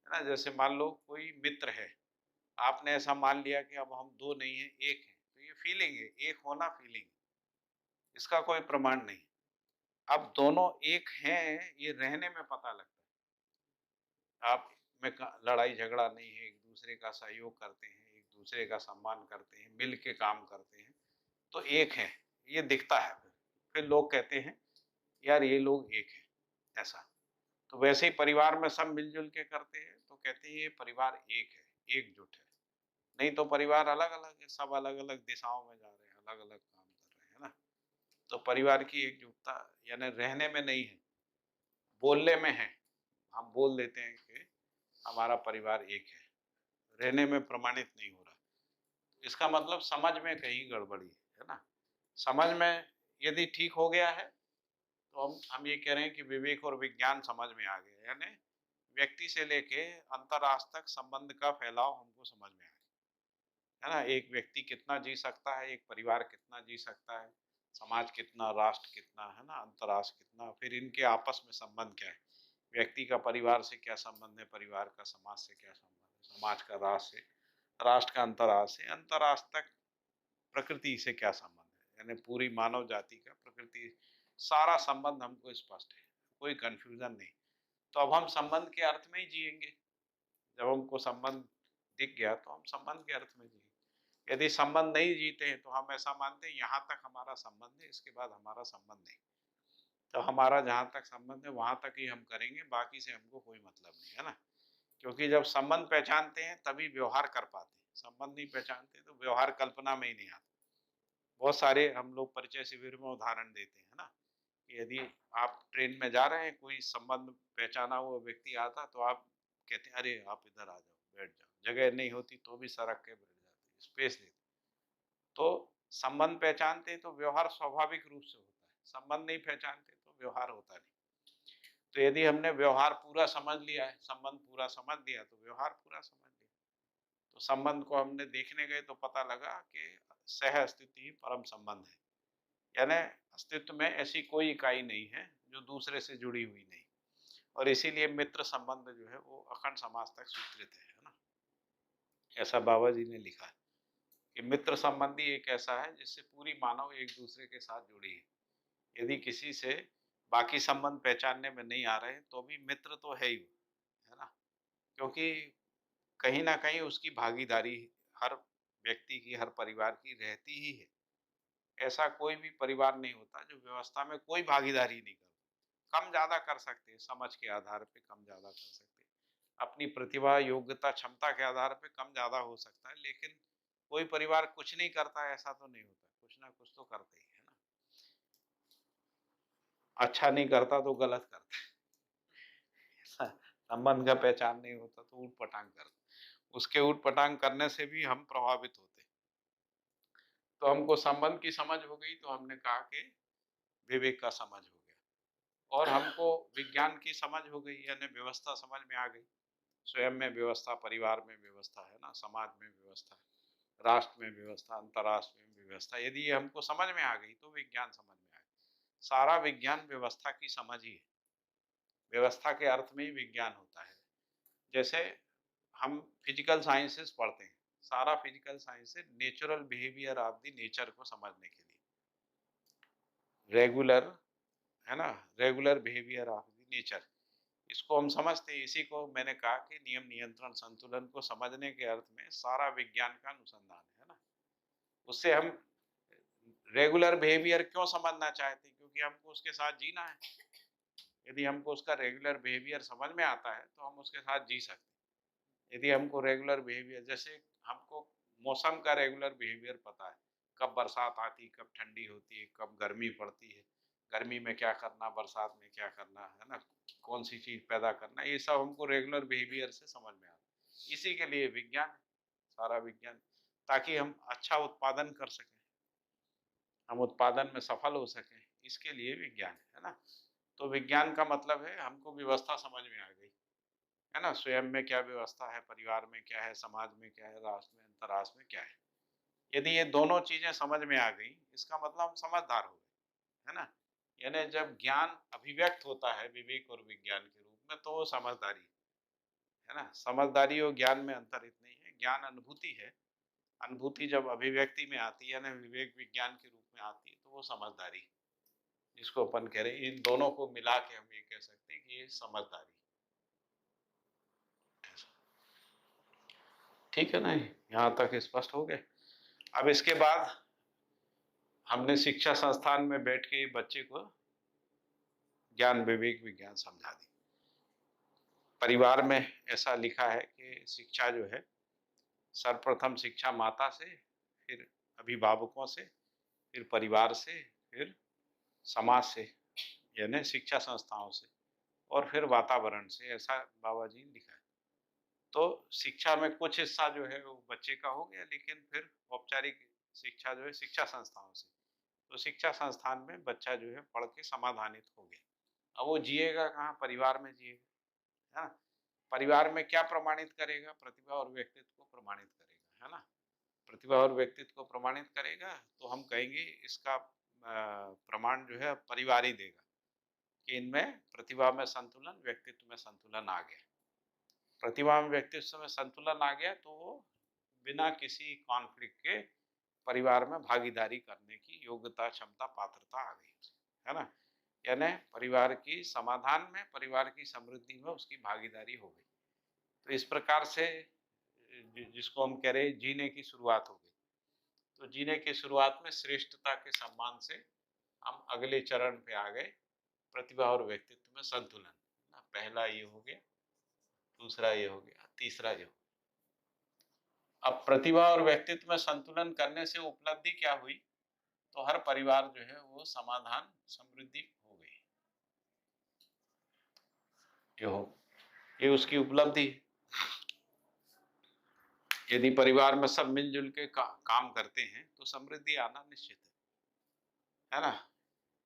ना? जैसे मान लो कोई मित्र है, आपने ऐसा मान लिया कि अब हम दो नहीं है, एक है, तो ये फीलिंग है, एक होना फीलिंग, इसका कोई प्रमाण नहीं। अब दोनों एक हैं, ये रहने में पता लगता है। आप में लड़ाई झगड़ा नहीं है, एक दूसरे का सहयोग करते हैं, एक दूसरे का सम्मान करते हैं, मिल के काम करते हैं, तो एक है, ये दिखता है। फिर लोग कहते हैं यार ये लोग एक है, ऐसा। तो वैसे ही परिवार में सब मिलजुल के करते हैं तो कहते हैं ये परिवार एक है, एकजुट है। नहीं तो परिवार अलग-अलग है, सब अलग-अलग दिशाओं में जा रहे हैं, अलग-अलग काम कर रहे हैं, है ना? तो परिवार की एकजुटता यानी रहने में नहीं है, बोलने में है। हम बोल देते हैं कि हमारा परिवार एक है, रहने में प्रमाणित नहीं हो रहा। इसका मतलब समझ में कहीं गड़बड़ी है ना? समझ में यदि ठीक हो गया है, तो हम ये कह रहे हैं कि विवेक और विज्ञान समझ में आ गया। यानी व्यक्ति से लेके अंतर्राष्ट्र तक संबंध का फैलाव हमको समझ में आ गया। है ना? एक व्यक्ति कितना जी सकता है, एक परिवार कितना जी सकता है, समाज कितना, राष्ट्र कितना, है ना? अंतर्राष्ट्र कितना, फिर इनके आपस में संबंध क्या है? व्यक्ति का परिवार से क्या संबंध है, परिवार का समाज से क्या संबंध है, समाज का राष्ट्र से, राष्ट्र का अंतर्राष्ट्र से, अंतर्राष्ट्र तक प्रकृति से क्या संबंध है, यानी पूरी मानव जाति का प्रकृति, सारा संबंध हमको स्पष्ट है, कोई कंफ्यूजन नहीं। तो अब हम संबंध के अर्थ में ही जिएंगे। जब हमको संबंध दिख गया तो हम संबंध के अर्थ में जिएंगे। यदि संबंध नहीं जीते हैं तो हम ऐसा मानते हैं यहाँ तक हमारा संबंध है, इसके बाद हमारा संबंध नहीं। तो हमारा जहाँ तक संबंध है वहां तक ही हम करेंगे, बाकी से हमको कोई मतलब नहीं, है ना? क्योंकि जब संबंध पहचानते हैं तभी व्यवहार कर पाते हैं, संबंध नहीं पहचानते तो व्यवहार कल्पना में ही नहीं आता। बहुत सारे हम लोग परिचय शिविर में उदाहरण देते हैं ना, कि यदि आप ट्रेन में जा रहे हैं, कोई संबंध पहचाना हुआ व्यक्ति आता तो आप कहते हैं अरे आप इधर आ जाओ, बैठ जाओ। जगह नहीं होती तो भी सरक के बैठ जाते, स्पेस देते। तो संबंध पहचानते तो व्यवहार स्वाभाविक रूप से होता है, संबंध नहीं पहचानते तो व्यवहार होता नहीं। तो यदि हमने व्यवहार पूरा समझ लिया है, संबंध पूरा समझ लिया, तो व्यवहार पूरा समझ लिया। तो संबंध को हमने देखने गए तो पता लगा कि सह अस्तित्व ही परम संबंध है। यानी अस्तित्व में ऐसी कोई इकाई नहीं है जो दूसरे से जुड़ी हुई नहीं। और इसीलिए मित्र संबंध जो है वो अखंड समाज तक स्वीकृत है ना? ऐसा बाबा जी ने लिखा है कि मित्र संबंधी एक ऐसा है जिससे पूरी मानव एक दूसरे के साथ जुड़ी है। यदि किसी से बाकी संबंध पहचानने में नहीं आ रहे तो भी मित्र तो है ही, है ना? क्योंकि कहीं ना कहीं उसकी भागीदारी हर व्यक्ति की, हर परिवार की रहती ही है। ऐसा कोई भी परिवार नहीं होता जो व्यवस्था में कोई भागीदारी नहीं करता। कम ज्यादा कर सकते हैं, समझ के आधार पे कम ज्यादा कर सकते हैं, अपनी प्रतिभा, योग्यता, क्षमता के आधार पे कम ज्यादा हो सकता है, लेकिन कोई परिवार कुछ नहीं करता है ऐसा तो नहीं होता, कुछ ना कुछ तो करते ही है ना। अच्छा नहीं करता तो गलत करता है। संबंध का पहचान नहीं होता तो ऊट पटांग करता, उसके ऊट पटांग करने से भी हम प्रभावित होते। तो हमको संबंध की समझ हो गई तो हमने कहा कि विवेक का समझ हो गया। और हमको विज्ञान की समझ हो गई, यानी व्यवस्था समझ में आ गई। स्वयं में व्यवस्था, परिवार में व्यवस्था, है ना, समाज में व्यवस्था, राष्ट्र में व्यवस्था, अंतर्राष्ट्र में व्यवस्था। यदि ये हमको समझ में आ गई तो विज्ञान समझ में आ गई। सारा विज्ञान व्यवस्था की समझ ही है। व्यवस्था के अर्थ में ही विज्ञान होता है। जैसे हम फिजिकल साइंसेस पढ़ते हैं, सारा फिजिकल साइंस है natural behaviour of the nature को समझने के लिए। रेगुलर, है ना, regular behaviour of the nature, इसको हम समझते हैं। इसी को मैंने कहा कि नियम, नियंत्रण, संतुलन को समझने के अर्थ में सारा विज्ञान का अनुसंधान है ना। उससे हम रेगुलर बिहेवियर क्यों समझना चाहते हैं? क्योंकि हमको उसके साथ जीना है। यदि हमको उसका रेगुलर बिहेवियर समझ में आता है तो हम उसके साथ जी सकते हैं। यदि हमको रेगुलर बिहेवियर, जैसे हमको मौसम का रेगुलर बिहेवियर पता है, कब बरसात आती, कब ठंडी होती है, कब गर्मी पड़ती है, गर्मी में क्या करना, बरसात में क्या करना, है ना, कौन सी चीज पैदा करना, ये सब हमको रेगुलर बिहेवियर से समझ में आता है। इसी के लिए विज्ञान है, सारा विज्ञान, ताकि हम अच्छा उत्पादन कर सकें, हम उत्पादन में सफल हो सकें, इसके लिए विज्ञान है ना। तो विज्ञान का मतलब है हमको व्यवस्था समझ में आ गई, है ना, स्वयं में क्या व्यवस्था है, परिवार में क्या है, समाज में क्या है, राष्ट्र में, अंतर्राष्ट्र में क्या है। यदि ये दोनों चीजें समझ में आ गई, इसका मतलब हम समझदार हो गए, है ना। यानी जब ज्ञान अभिव्यक्त होता है विवेक और विज्ञान के रूप में तो वो समझदारी है ना। समझदारी और ज्ञान में अंतर इतना ही है, ज्ञान अनुभूति है, अनुभूति जब अभिव्यक्ति में आती है ना, विवेक विज्ञान के रूप में आती है तो वो समझदारी, जिसको अपन कह रहे हैं, इन दोनों को मिला के हम ये कह सकते हैं कि ये समझदारी। ठीक है ना, यहाँ तक स्पष्ट हो गए। अब इसके बाद हमने शिक्षा संस्थान में बैठ के बच्चे को ज्ञान विवेक विज्ञान समझा दी। परिवार में ऐसा लिखा है कि शिक्षा जो है सर्वप्रथम शिक्षा माता से, फिर अभिभावकों से, फिर परिवार से, फिर समाज से, यानी शिक्षा संस्थाओं से, और फिर वातावरण से, ऐसा बाबा जी ने लिखा है। तो शिक्षा में कुछ हिस्सा जो है वो बच्चे का हो गया, लेकिन फिर औपचारिक शिक्षा जो है शिक्षा संस्थाओं से। तो शिक्षा संस्थान में बच्चा जो है पढ़ के समाधानित हो गया। अब वो जिएगा कहाँ? परिवार में जिएगा, है ना? परिवार में क्या प्रमाणित करेगा? प्रतिभा और व्यक्तित्व को प्रमाणित करेगा, है ना? प्रतिभा और व्यक्तित्व को प्रमाणित करेगा, तो हम कहेंगे इसका प्रमाण जो है परिवार ही देगा कि इनमें प्रतिभा में संतुलन, व्यक्तित्व में संतुलन आ गया। प्रतिभा में व्यक्तित्व में संतुलन आ गया तो वो बिना किसी कॉन्फ्लिक्ट के परिवार में भागीदारी करने की योग्यता, क्षमता, पात्रता आ गई, है ना? यानी परिवार की समाधान में, परिवार की समृद्धि में उसकी भागीदारी हो गई। तो इस प्रकार से जिसको हम कह रहे हैं जीने की शुरुआत हो गई। तो जीने की शुरुआत में श्रेष्ठता के सम्मान से हम अगले चरण पे आ गए, प्रतिभा और व्यक्तित्व में संतुलन। पहला ये हो गया, दूसरा ये हो गया, तीसरा ये हो गया। अब प्रतिभा और व्यक्तित्व में संतुलन करने से उपलब्धि क्या हुई? तो हर परिवार जो है वो समाधान, समृद्धि हो गई। ये उसकी उपलब्धि। यदि परिवार में सब मिलजुल के काम करते हैं तो समृद्धि आना निश्चित है ना?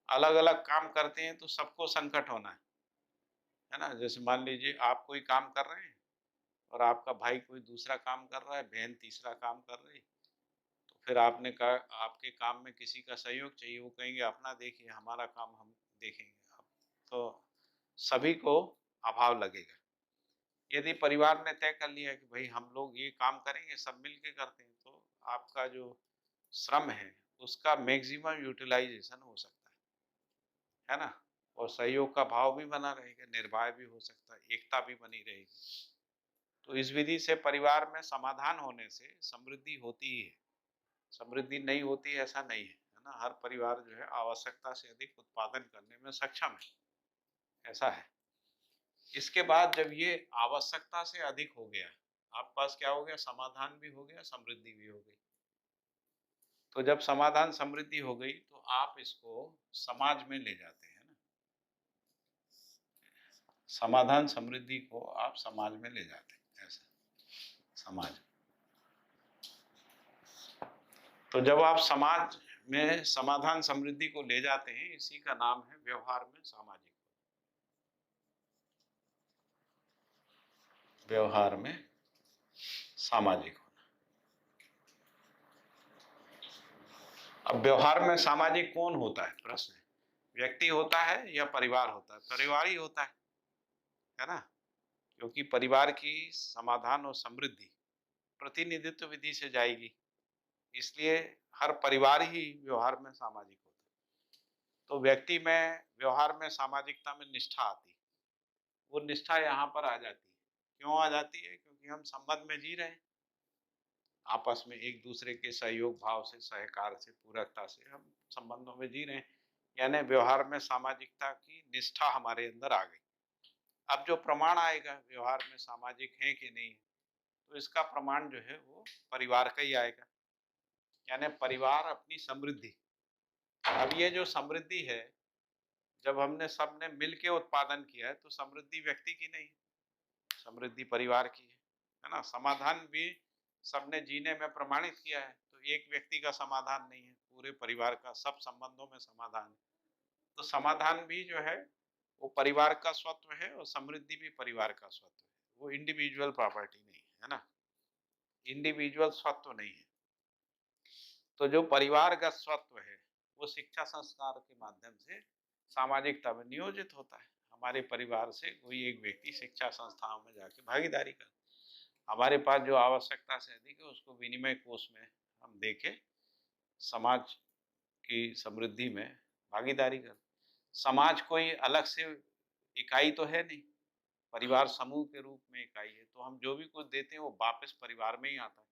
अलग अलग काम करते हैं तो सबको संकट होना है ना? जैसे मान लीजिए आप कोई काम कर रहे हैं और आपका भाई कोई दूसरा काम कर रहा है, बहन तीसरा काम कर रही, तो फिर आपने कहा आपके काम में किसी का सहयोग चाहिए, वो कहेंगे अपना देखिए, हमारा काम हम देखेंगे। अब तो सभी को अभाव लगेगा। यदि परिवार ने तय कर लिया कि भाई हम लोग ये काम करेंगे, सब मिल के करते हैं, तो आपका जो श्रम है उसका मैक्सिमम यूटिलाइजेशन हो सकता है ना? और सहयोग का भाव भी बना रहेगा, निर्भय भी हो सकता है, एकता भी बनी रहेगी। तो इस विधि से परिवार में समाधान होने से समृद्धि होती ही है। समृद्धि नहीं होती ऐसा नहीं है ना? हर परिवार जो है आवश्यकता से अधिक उत्पादन करने में सक्षम है, ऐसा है। इसके बाद जब ये आवश्यकता से अधिक हो गया, आपके पास क्या हो गया? समाधान भी हो गया, समृद्धि भी हो गई। तो जब समाधान, समृद्धि हो गई तो आप इसको समाज में ले जाते हैं ना? समाधान, समृद्धि को आप समाज में ले जाते हैं, ऐसा समाज। तो जब आप समाज में समाधान, समृद्धि को ले जाते हैं, इसी का नाम है व्यवहार में सामाजिक। व्यवहार में सामाजिक होना। अब व्यवहार में सामाजिक कौन होता है? प्रश्न है। व्यक्ति होता है या परिवार होता है? परिवार ही होता है ना? क्योंकि परिवार की समाधान और समृद्धि प्रतिनिधित्व विधि से जाएगी, इसलिए हर परिवार ही व्यवहार में सामाजिक होता है। तो व्यक्ति में व्यवहार में सामाजिकता में निष्ठा आती है। वो निष्ठा यहाँ पर आ जाती है। क्यों आ जाती है? क्योंकि हम संबंध में जी रहे हैं, आपस में एक दूसरे के सहयोग भाव से, सहकार से, पूरकता से हम संबंधों में जी रहे हैं, यानी व्यवहार में सामाजिकता की निष्ठा हमारे अंदर आ गई। अब जो प्रमाण आएगा व्यवहार में सामाजिक है कि नहीं, तो इसका प्रमाण जो है वो परिवार का ही आएगा, यानी परिवार अपनी समृद्धि। अब ये जो समृद्धि है, जब हमने सबने मिल के उत्पादन किया है तो समृद्धि व्यक्ति की नहीं, समृद्धि परिवार की है ना? समाधान भी सबने जीने में प्रमाणित किया है, तो एक व्यक्ति का समाधान नहीं है, पूरे परिवार का, सब संबंधों में समाधान है। तो समाधान भी जो है वो परिवार का स्वत्व है और समृद्धि भी परिवार का स्वत्व है, वो इंडिविजुअल प्रॉपर्टी नहीं है ना? इंडिविजुअल स्वत्व नहीं है। तो जो परिवारगत स्वत्व है वो शिक्षा संस्कार के माध्यम से सामाजिकता में नियोजित होता है। हमारे परिवार से कोई एक व्यक्ति शिक्षा संस्थाओं में जाके भागीदारी कर, हमारे पास जो आवश्यकता से अधिक है उसको विनिमय कोष में हम देके समाज की समृद्धि में भागीदारी कर। समाज कोई अलग से इकाई तो है नहीं, परिवार समूह के रूप में इकाई है, तो हम जो भी कुछ देते हैं वो वापस परिवार में ही आता है।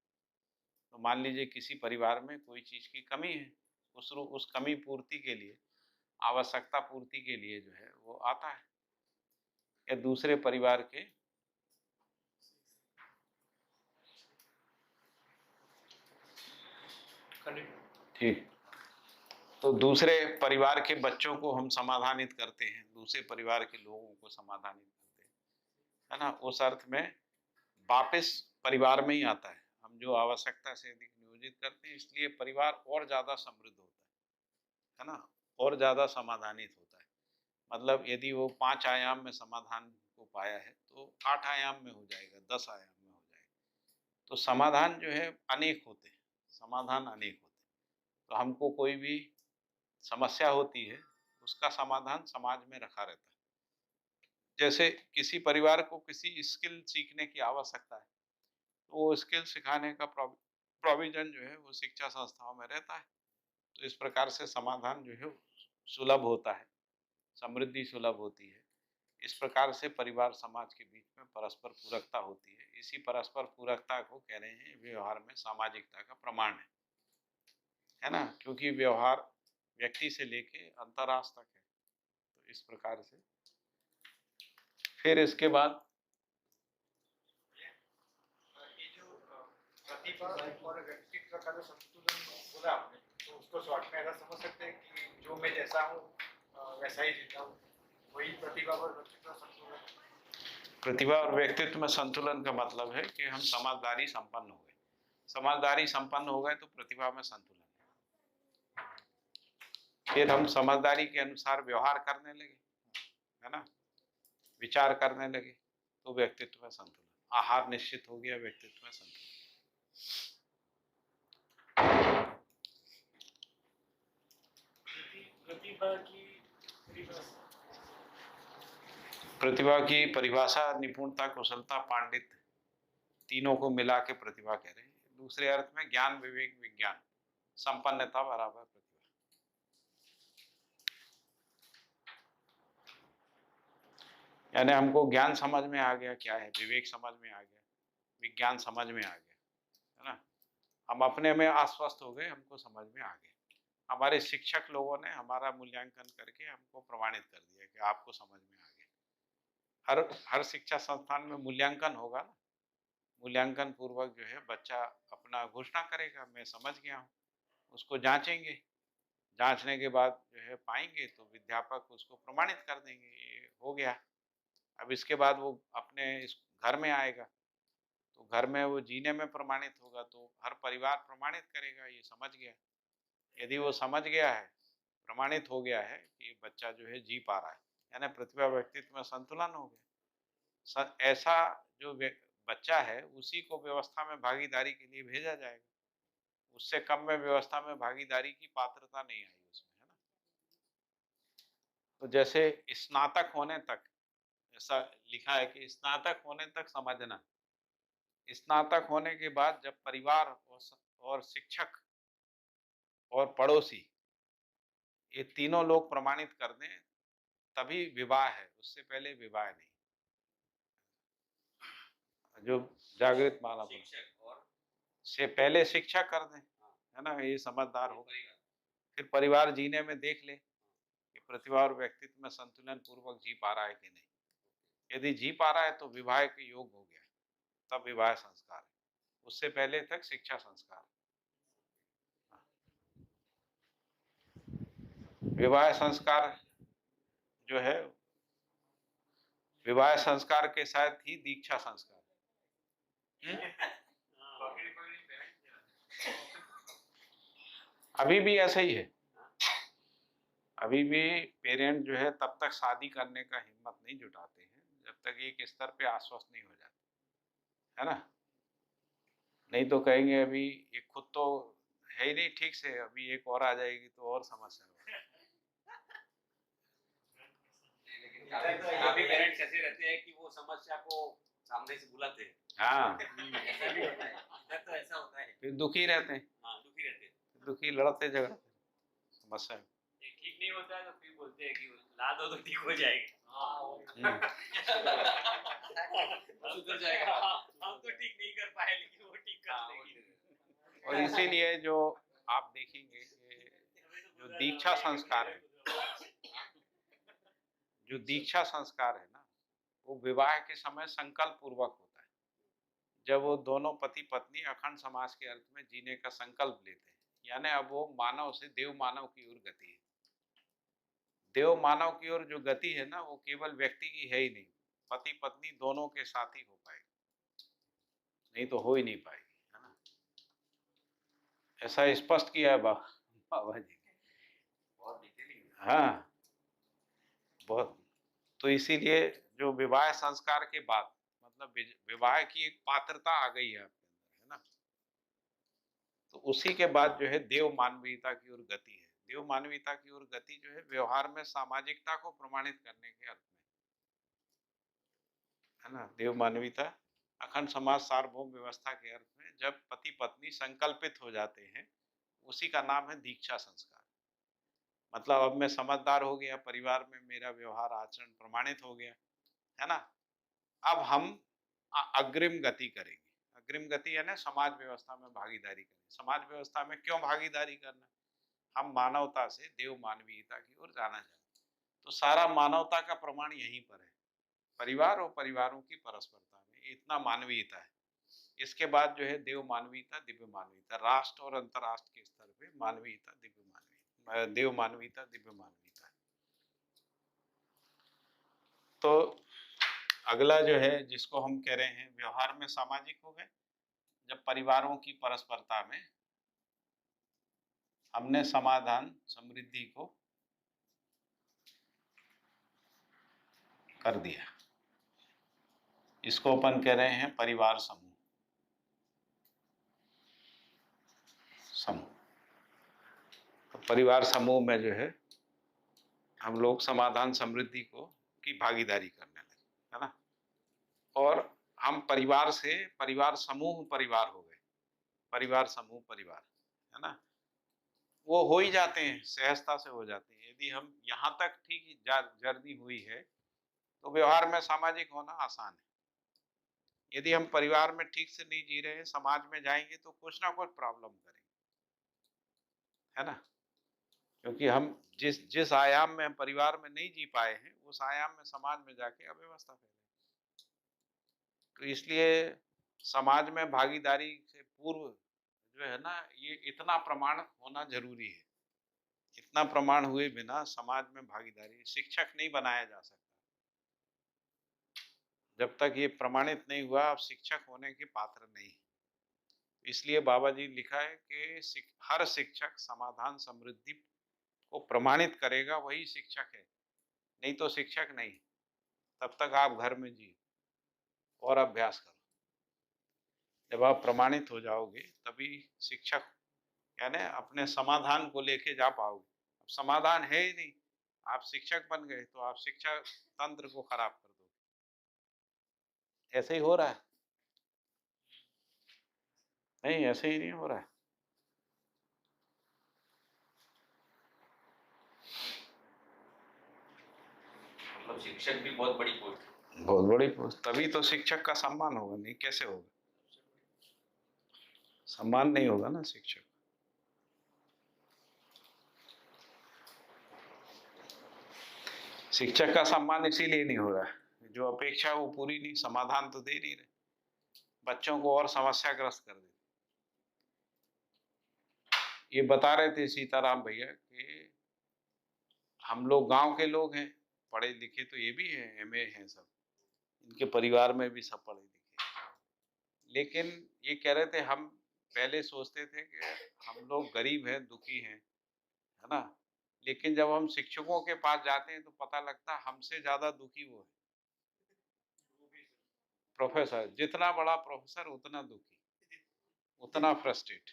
तो मान लीजिए किसी परिवार में कोई चीज की कमी है, उस कमी पूर्ति के लिए, आवश्यकता पूर्ति के लिए जो है वो आता है, या दूसरे परिवार के ठीक, तो दूसरे परिवार के बच्चों को हम समाधानित करते हैं, दूसरे परिवार के लोगों को समाधानित करते हैं, है ना। उस अर्थ में वापस परिवार में ही आता है। हम जो आवश्यकता से अधिक नियोजित करते हैं, इसलिए परिवार और ज्यादा समृद्ध होता है ना, और ज्यादा समाधानित होता है। मतलब यदि वो 5 आयाम में समाधान को पाया है तो 8 आयाम में हो जाएगा, 10 आयाम में हो जाएगा। तो समाधान जो है अनेक होते हैं, समाधान अनेक होते हैं। तो हमको कोई भी समस्या होती है, उसका समाधान समाज में रखा रहता है। जैसे किसी परिवार को किसी स्किल सीखने की आवश्यकता है, तो वो स्किल सिखाने का प्रोविजन जो है वो शिक्षा संस्थाओं में रहता है। तो इस प्रकार से समाधान जो है सुलभ होता है, समृद्धि सुलभ होती है। इस प्रकार से परिवार समाज के बीच में परस्पर पूरकता होती है। इसी परस्पर पूरकता को कह रहे हैं व्यवहार में सामाजिकता का प्रमाण है ना, क्योंकि व्यवहार व्यक्ति से लेके अंतरराष्ट्र तक है। तो इस प्रकार से फिर इसके बाद ये जो प्रतिभा और व्यक्तित्व का जो संतुलन बोला आपने, तो उसको शॉर्ट में ऐसा समझ सकते हैं कि जो मैं जैसा हूँ वैसा ही जीता हूँ, वही प्रतिभा और व्यक्तित्व संतुलन। प्रतिभा और व्यक्तित्व में संतुलन का मतलब है कि हम समझदारी संपन्न हो गए। समझदारी संपन्न हो गए तो प्रतिभा में संतुलन है। फिर हम समझदारी के अनुसार व्यवहार करने लगे, है ना, विचार करने लगे, तो व्यक्तित्व में संतुलन। आहार निश्चित हो गया, व्यक्तित्व में संतुलन। प्रतिभा की परिभाषा निपुणता, कुशलता, पांडित्य, तीनों को मिला के प्रतिभा कह रहे हैं। दूसरे अर्थ में ज्ञान, विवेक, विज्ञान, संपन्नता बराबर प्रतिभा। यानी हमको ज्ञान समझ में आ गया क्या है, विवेक समझ में आ गया, विज्ञान समझ में आ गया, है ना। हम अपने में आश्वस्त हो गए, हमको समझ में आ गया। हमारे शिक्षक लोगों ने हमारा मूल्यांकन करके हमको प्रमाणित कर दिया कि आपको समझ में आ गया। हर शिक्षा संस्थान में मूल्यांकन होगा ना। मूल्यांकन पूर्वक जो है बच्चा अपना घोषणा करेगा, मैं समझ गया हूँ। उसको जांचेंगे, जांचने के बाद जो है पाएंगे तो विद्यापक उसको प्रमाणित कर देंगे, ये हो गया। अब इसके बाद वो अपने इस घर में आएगा, तो घर में वो जीने में प्रमाणित होगा, तो हर परिवार प्रमाणित करेगा ये समझ गया। यदि वो समझ गया है, प्रमाणित हो गया है कि बच्चा जो है जी पा रहा है, यानी प्रतिभा व्यक्तित्व में संतुलन हो गया। ऐसा जो बच्चा है उसी को व्यवस्था में भागीदारी के लिए भेजा जाएगा। उससे कम में व्यवस्था में भागीदारी की पात्रता नहीं आई उसमें, है ना। तो जैसे स्नातक होने तक, ऐसा लिखा है कि स्नातक होने तक समझना, स्नातक होने के बाद जब परिवार और शिक्षक और पड़ोसी ये तीनों लोग प्रमाणित कर दें तभी विवाह है, उससे पहले विवाह नहीं। जो जागृत माला से पहले शिक्षा कर दें, है ना, ये समझदार हो। फिर परिवार जीने में देख ले कि प्रतिभा और व्यक्तित्व में संतुलन पूर्वक जी पा रहा है कि नहीं। यदि जी पा रहा है तो विवाह के योग हो गया, तब विवाह संस्कार है। उससे पहले तक शिक्षा संस्कार। विवाह संस्कार जो है, विवाह संस्कार के साथ ही दीक्षा संस्कार। अभी भी ऐसा ही है। अभी भी पेरेंट जो है तब तक शादी करने का हिम्मत नहीं जुटाते हैं जब तक एक स्तर पे आश्वस्त नहीं हो जाते, है ना। नहीं तो कहेंगे अभी ये खुद तो है ही नहीं ठीक से, अभी एक और आ जाएगी तो और समस्या होगी। काफी पेरेंट्स ऐसे रहते हैं कि वो समस्या को सामने से बुलाते हैं। हाँ, ऐसा भी होता है, इधर तो ऐसा होता है। फिर दुखी रहते हैं। हाँ, दुखी रहते हैं, दुखी, लड़ते झगड़ते समस्या है। ठीक नहीं होता है तो फिर बोलते हैं कि ला दो तो ठीक हो जाएगा। सुधर जाएगा। हम तो ठीक नहीं कर पाए लेकिन वो ठीक कर देंगे। और इसीलिए जो आप देखेंगे कि जो दीक्षा संस्कार है, जो दीक्षा संस्कार है ना, वो विवाह के समय संकल्प पूर्वक होता है। जब वो दोनों पति पत्नी अखंड समाज के अर्थ में जीने का संकल्प लेते हैं, यानी अब वो मानव से देव मानव की ओर गति है। देव मानव की ओर जो गति है ना, वो केवल व्यक्ति की है ही नहीं, पति पत्नी दोनों के साथ ही हो पाएगी, नहीं तो हो ही नहीं पाएगी, है ना। ऐसा स्पष्ट किया है बाबा जी ने। हाँ, बहुत। तो इसीलिए जो विवाह संस्कार के बाद मतलब विवाह की एक पात्रता आ गई है आपके अंदर, है ना, तो उसी के बाद जो है देव मानवीयता की ओर गति है। देव मानवीयता की ओर गति जो है व्यवहार में सामाजिकता को प्रमाणित करने के अर्थ में, है ना। देव मानवीयता अखंड समाज सार्वभौम व्यवस्था के अर्थ में जब पति पत्नी संकल्पित हो जाते हैं, उसी का नाम है दीक्षा संस्कार। मतलब अब मैं समझदार हो गया, परिवार में मेरा व्यवहार आचरण प्रमाणित हो गया, है ना। अब हम अग्रिम गति करेंगे। अग्रिम गति यानी समाज व्यवस्था में भागीदारी करें। समाज व्यवस्था में क्यों भागीदारी करना? हम मानवता से देव मानवीयता की ओर जाना चाहते हैं। तो सारा मानवता का प्रमाण यहीं पर है, परिवार और परिवारों की परस्परता में इतना मानवीयता है। इसके बाद जो है देव मानवीयता, दिव्य मानवीयता, राष्ट्र और अंतर्राष्ट्र के स्तर पे मानवीयता, दिव्य मानवीयता, देव मानवीयता, दिव्य मानवीयता। तो अगला जो है जिसको हम कह रहे हैं व्यवहार में सामाजिक हो गए, जब परिवारों की परस्परता में हमने समाधान समृद्धि को कर दिया, इसको अपन कह रहे हैं परिवार समूह। तो परिवार समूह में जो है हम लोग समाधान समृद्धि को की भागीदारी करने लगे, है ना। और हम परिवार से परिवार समूह परिवार हो गए, परिवार समूह परिवार, है ना। वो हो ही जाते हैं, सहजता से हो जाते हैं। यदि हम यहाँ तक ठीक जर्नी हुई है तो व्यवहार में सामाजिक होना आसान है। यदि हम परिवार में ठीक से नहीं जी रहे हैं, समाज में जाएंगे तो कुछ ना कुछ प्रॉब्लम करेंगे, है ना। क्योंकि हम जिस आयाम में परिवार में नहीं जी पाए हैं, उस आयाम में समाज में जाके अव्यवस्था फैलेगी। तो इसलिए समाज में भागीदारी से पूर्व जो है ना, ये इतना प्रमाण होना जरूरी है। इतना प्रमाण हुए बिना समाज में भागीदारी, शिक्षक नहीं बनाया जा सकता। जब तक ये प्रमाणित नहीं हुआ, आप शिक्षक होने के पात्र नहीं। इसलिए बाबा जी लिखा है कि हर शिक्षक समाधान समृद्धि को प्रमाणित करेगा, वही शिक्षक है, नहीं तो शिक्षक नहीं। तब तक आप घर में जिए और अभ्यास करो। जब आप प्रमाणित हो जाओगे तभी शिक्षक यानी अपने समाधान को लेके जा पाओगे। अब समाधान है ही नहीं, आप शिक्षक बन गए तो आप शिक्षा तंत्र को खराब कर दोगे। ऐसे ही हो रहा है? नहीं, ऐसे ही नहीं हो रहा है। मतलब शिक्षक भी बहुत बड़ी पोस्ट है। बहुत बड़ी पोस्ट, तभी तो शिक्षक का सम्मान होगा, नहीं कैसे होगा? सम्मान नहीं होगा ना शिक्षक। शिक्षक का सम्मान इसीलिए नहीं हो रहा है, जो अपेक्षा वो पूरी नहीं, समाधान तो दे नहीं रहे, बच्चों को और समस्याग्रस्त कर देते। ये बता रहे थे सीताराम भैया कि हम लोग गांव के लोग हैं, पढ़े लिखे तो ये भी हैं, एमए हैं सब, इनके परिवार में भी सब पढ़े लिखे, लेकिन ये कह रहे थे हम पहले सोचते थे कि हम लोग गरीब हैं, दुखी हैं, है ना, लेकिन जब हम शिक्षकों के पास जाते हैं तो पता लगता है हमसे ज्यादा दुखी वो है। प्रोफेसर, जितना बड़ा प्रोफेसर उतना दुखी, उतना फ्रस्ट्रेट।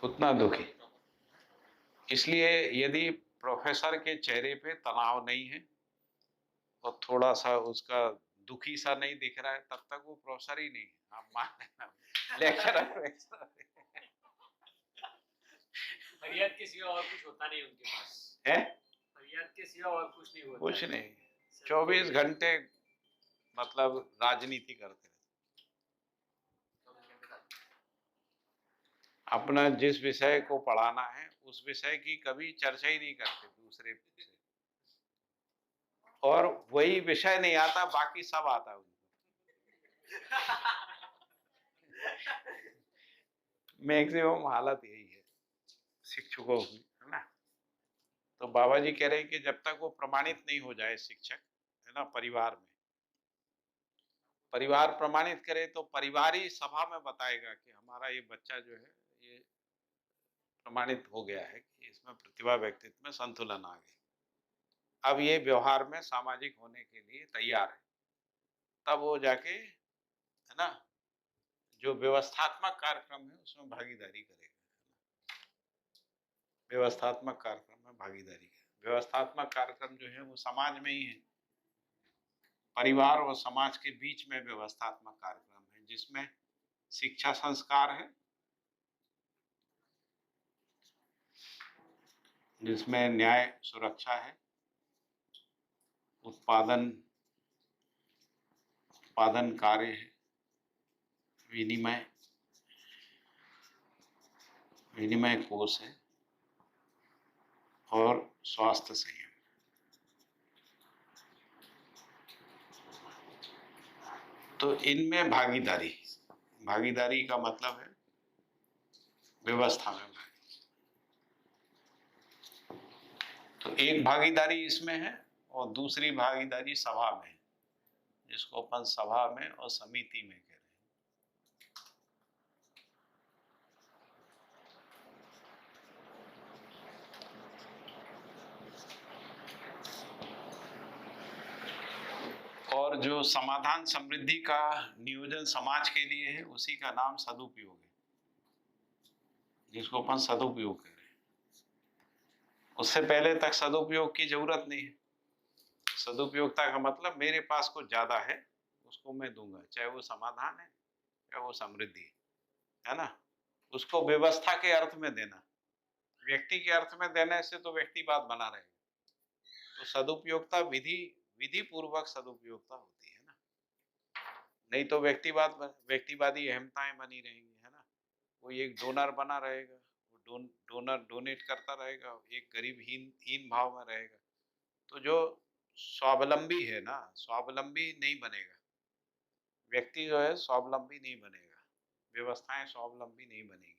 उतना दुखी। इसलिए यदि प्रोफेसर के चेहरे पे तनाव नहीं है और थोड़ा सा उसका दुखी सा नहीं दिख रहा है, तब तक वो प्रोफेसर ही नहीं है। आप मान लेना, लेक्चरर फरियाद के सिवा और कुछ होता नहीं उनके पास है, फरियाद के सिवा और कुछ नहीं होता कुछ नहीं। 24 घंटे मतलब राजनीति करते रहते, अपना जिस विषय को पढ़ाना है उस विषय की कभी चर्चा ही नहीं करते दूसरे से, और वही विषय नहीं आता बाकी सब आता है उनको। मैक्सिमम हालत यही है शिक्षकों की, है ना। तो बाबा जी कह रहे हैं कि जब तक वो प्रमाणित नहीं हो जाए शिक्षक, है ना, परिवार में, परिवार प्रमाणित करे तो परिवार ही सभा में बताएगा कि हमारा ये बच्चा जो है ये प्रमाणित हो गया है कि इसमें प्रतिभा व्यक्तित्व में संतुलन आ गया, अब ये व्यवहार में सामाजिक होने के लिए तैयार है, तब वो जाके, है ना, जो व्यवस्थात्मक कार्यक्रम है उसमें भागीदारी करेगा। व्यवस्थात्मक कार्यक्रम में भागीदारी करेगा। व्यवस्थात्मक कार्यक्रम जो है वो समाज में ही है, परिवार और समाज के बीच में व्यवस्थात्मक कार्यक्रम है, जिसमें शिक्षा संस्कार है, जिसमें न्याय सुरक्षा है, उत्पादन कार्य है, विनिमय कोष है, और स्वास्थ्य संयम। तो इनमें भागीदारी का मतलब है व्यवस्था में भागीदारी। तो एक भागीदारी इसमें है और दूसरी भागीदारी सभा में है, जिसको अपन सभा में और समिति में कह रहे हैं। और जो समाधान समृद्धि का नियोजन समाज के लिए है उसी का नाम सदुपयोग है, जिसको अपन सदुपयोग कह रहे हैं। उससे पहले तक सदुपयोग की जरूरत नहीं है। सदुपयोगता का मतलब मेरे पास कुछ ज्यादा है उसको मैं दूंगा, चाहे वो समाधान है चाहे वो समृद्धि है ना, उसको व्यवस्था के अर्थ में देना। व्यक्ति के अर्थ में देने से तो व्यक्तिवाद बना रहेगा। तो सदुपयोगता विधि पूर्वक सदुपयोगता होती है ना, नहीं तो व्यक्तिवादी अहमताएं बनी रहेंगी, है ना। कोई एक डोनर बना रहेगा, वो डोनर डोनेट करता रहेगा, एक गरीब हीन भाव में रहेगा। तो जो स्वावलंबी है ना, स्वावलंबी नहीं बनेगा, व्यक्ति जो है स्वावलंबी नहीं बनेगा, व्यवस्थाएं स्वावलंबी नहीं बनेगी,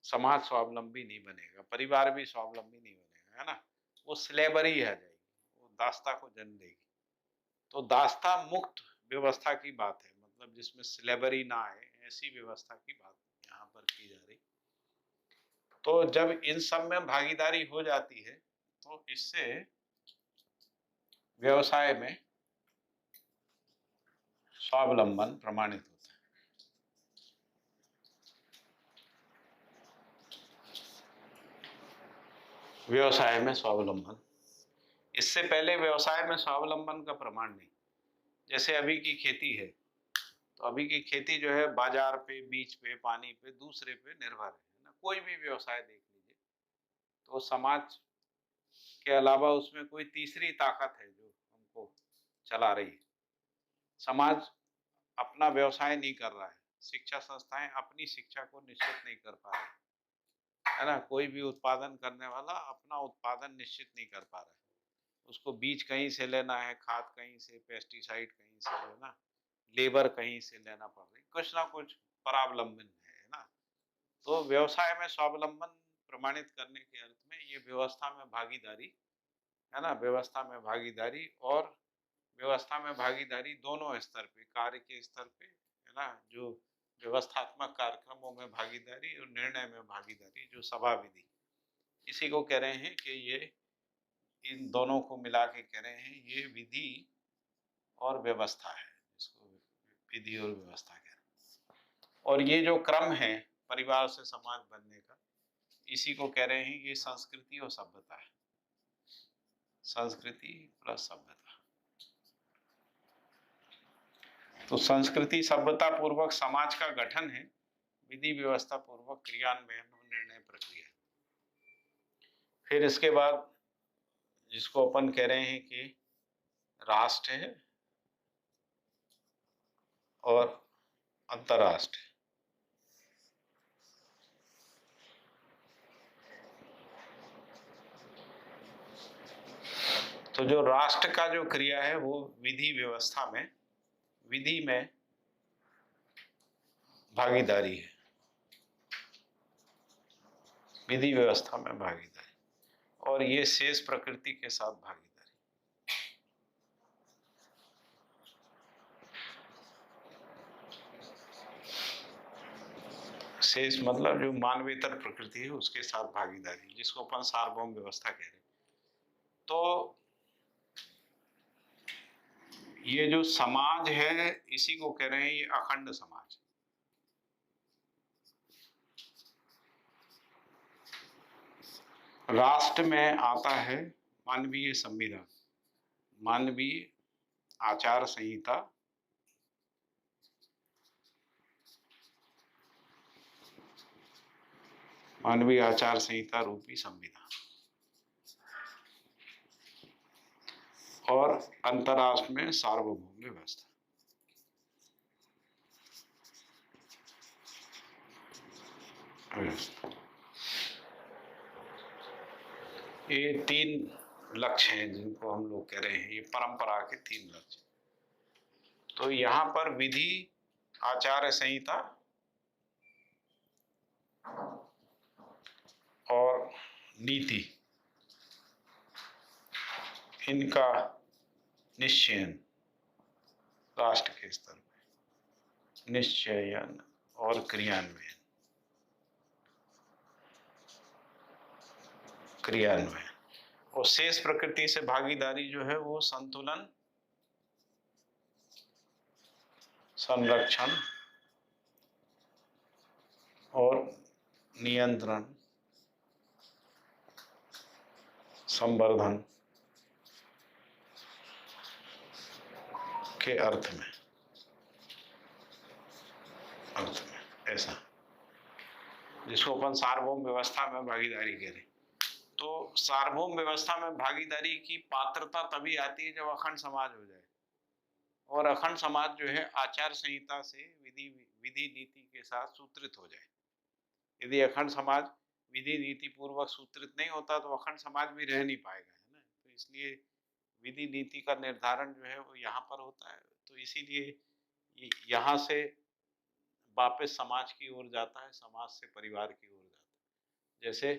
समाज स्वावलंबी नहीं बनेगा, परिवार भी स्वावलंबी नहीं बनेगा, है ना। वो स्लेवरी आ जाएगी, वो दास्ता को जन्म देगी। तो दास्ता मुक्त व्यवस्था की बात है, मतलब जिसमें स्लेवरी ना आए, ऐसी व्यवस्था की बात यहाँ पर की जा रही। तो जब इन सब में भागीदारी हो जाती है तो इससे व्यवसाय में स्वावलंबन प्रमाणित होता है। व्यवसाय में स्वावलंबन, इससे पहले व्यवसाय में स्वावलंबन का प्रमाण नहीं। जैसे अभी की खेती है, तो अभी की खेती जो है बाजार पे, बीज पे, पानी पे, दूसरे पे निर्भर है ना। कोई भी व्यवसाय देख लीजिए, तो समाज के अलावा उसमें कोई तीसरी ताकत है जो हमको चला रही है। समाज अपना व्यवसाय नहीं कर रहा है, शिक्षा संस्थाएं अपनी शिक्षा को निश्चित नहीं कर पा रही, है ना। कोई भी उत्पादन करने वाला अपना उत्पादन निश्चित नहीं कर पा रहा है, उसको बीज कहीं से लेना है, खाद कहीं से, पेस्टिसाइड कहीं से, है ना, लेबर कहीं से लेना पड़ रही, कुछ ना कुछ परावलंबन है ना। तो व्यवसाय में स्वावलंबन प्रमाणित करने के अर्थ में ये व्यवस्था में भागीदारी, है ना, व्यवस्था में भागीदारी, और व्यवस्था में भागीदारी दोनों स्तर पे, कार्य के स्तर पे, है ना, जो व्यवस्थात्मक कार्यक्रमों में भागीदारी और निर्णय में भागीदारी, जो सभा विधि, इसी को कह रहे हैं कि ये इन दोनों को मिला के कह रहे हैं ये विधि और व्यवस्था है, इसको विधि और व्यवस्था कह रहे हैं। और ये जो क्रम है परिवार से समाज बनने का, इसी को कह रहे हैं ये संस्कृति और सभ्यता है, संस्कृति प्लस सभ्यता। तो संस्कृति सभ्यता पूर्वक समाज का गठन है, विधि व्यवस्था पूर्वक क्रियान्वयन और निर्णय प्रक्रिया। फिर इसके बाद जिसको अपन कह रहे हैं कि राष्ट्र है, और अंतर्राष्ट्र। तो जो राष्ट्र का जो क्रिया है वो विधि व्यवस्था में, विधि में भागीदारी है, विधि व्यवस्था में भागीदारी, और ये शेष प्रकृति के साथ भागीदारी। शेष मतलब जो मानवेतर प्रकृति है उसके साथ भागीदारी, जिसको अपन सार्वभौम व्यवस्था कह रहे हैं। तो ये जो समाज है इसी को कह रहे हैं ये अखंड समाज। राष्ट्र में आता है मानवीय संविधान, मानवीय आचार संहिता, मानवीय आचार संहिता रूपी संविधान, और अंतर्राष्ट्र में सार्वभौम व्यवस्था। ये 3 लक्ष्य हैं जिनको हम लोग कह रहे हैं, ये परंपरा के 3 लक्ष्य। तो यहाँ पर विधि, आचार संहिता और नीति, इनका निश्चयन राष्ट्र के स्तर पर, निश्चयन और क्रियान्वयन, और शेष प्रकृति से भागीदारी जो है वो संतुलन, संरक्षण और नियंत्रण, संवर्धन के अर्थ में ऐसा, जिसको अपन सार्वभौम व्यवस्था में भागीदारी कह रहे हैं। तो सार्वभौम व्यवस्था में भागीदारी की पात्रता तभी आती है जब अखंड समाज हो जाए, और अखंड समाज जो है आचार संहिता से विधि नीति के साथ सूत्रित हो जाए। यदि अखंड समाज विधि नीति पूर्वक सूत्रित नहीं होता तो अखंड समाज भी रह नहीं पाएगा, है ना। तो इसलिए विधि नीति का निर्धारण जो है वो यहाँ पर होता है। तो इसीलिए यहाँ से वापस समाज की ओर जाता है, समाज से परिवार की ओर जाता है। जैसे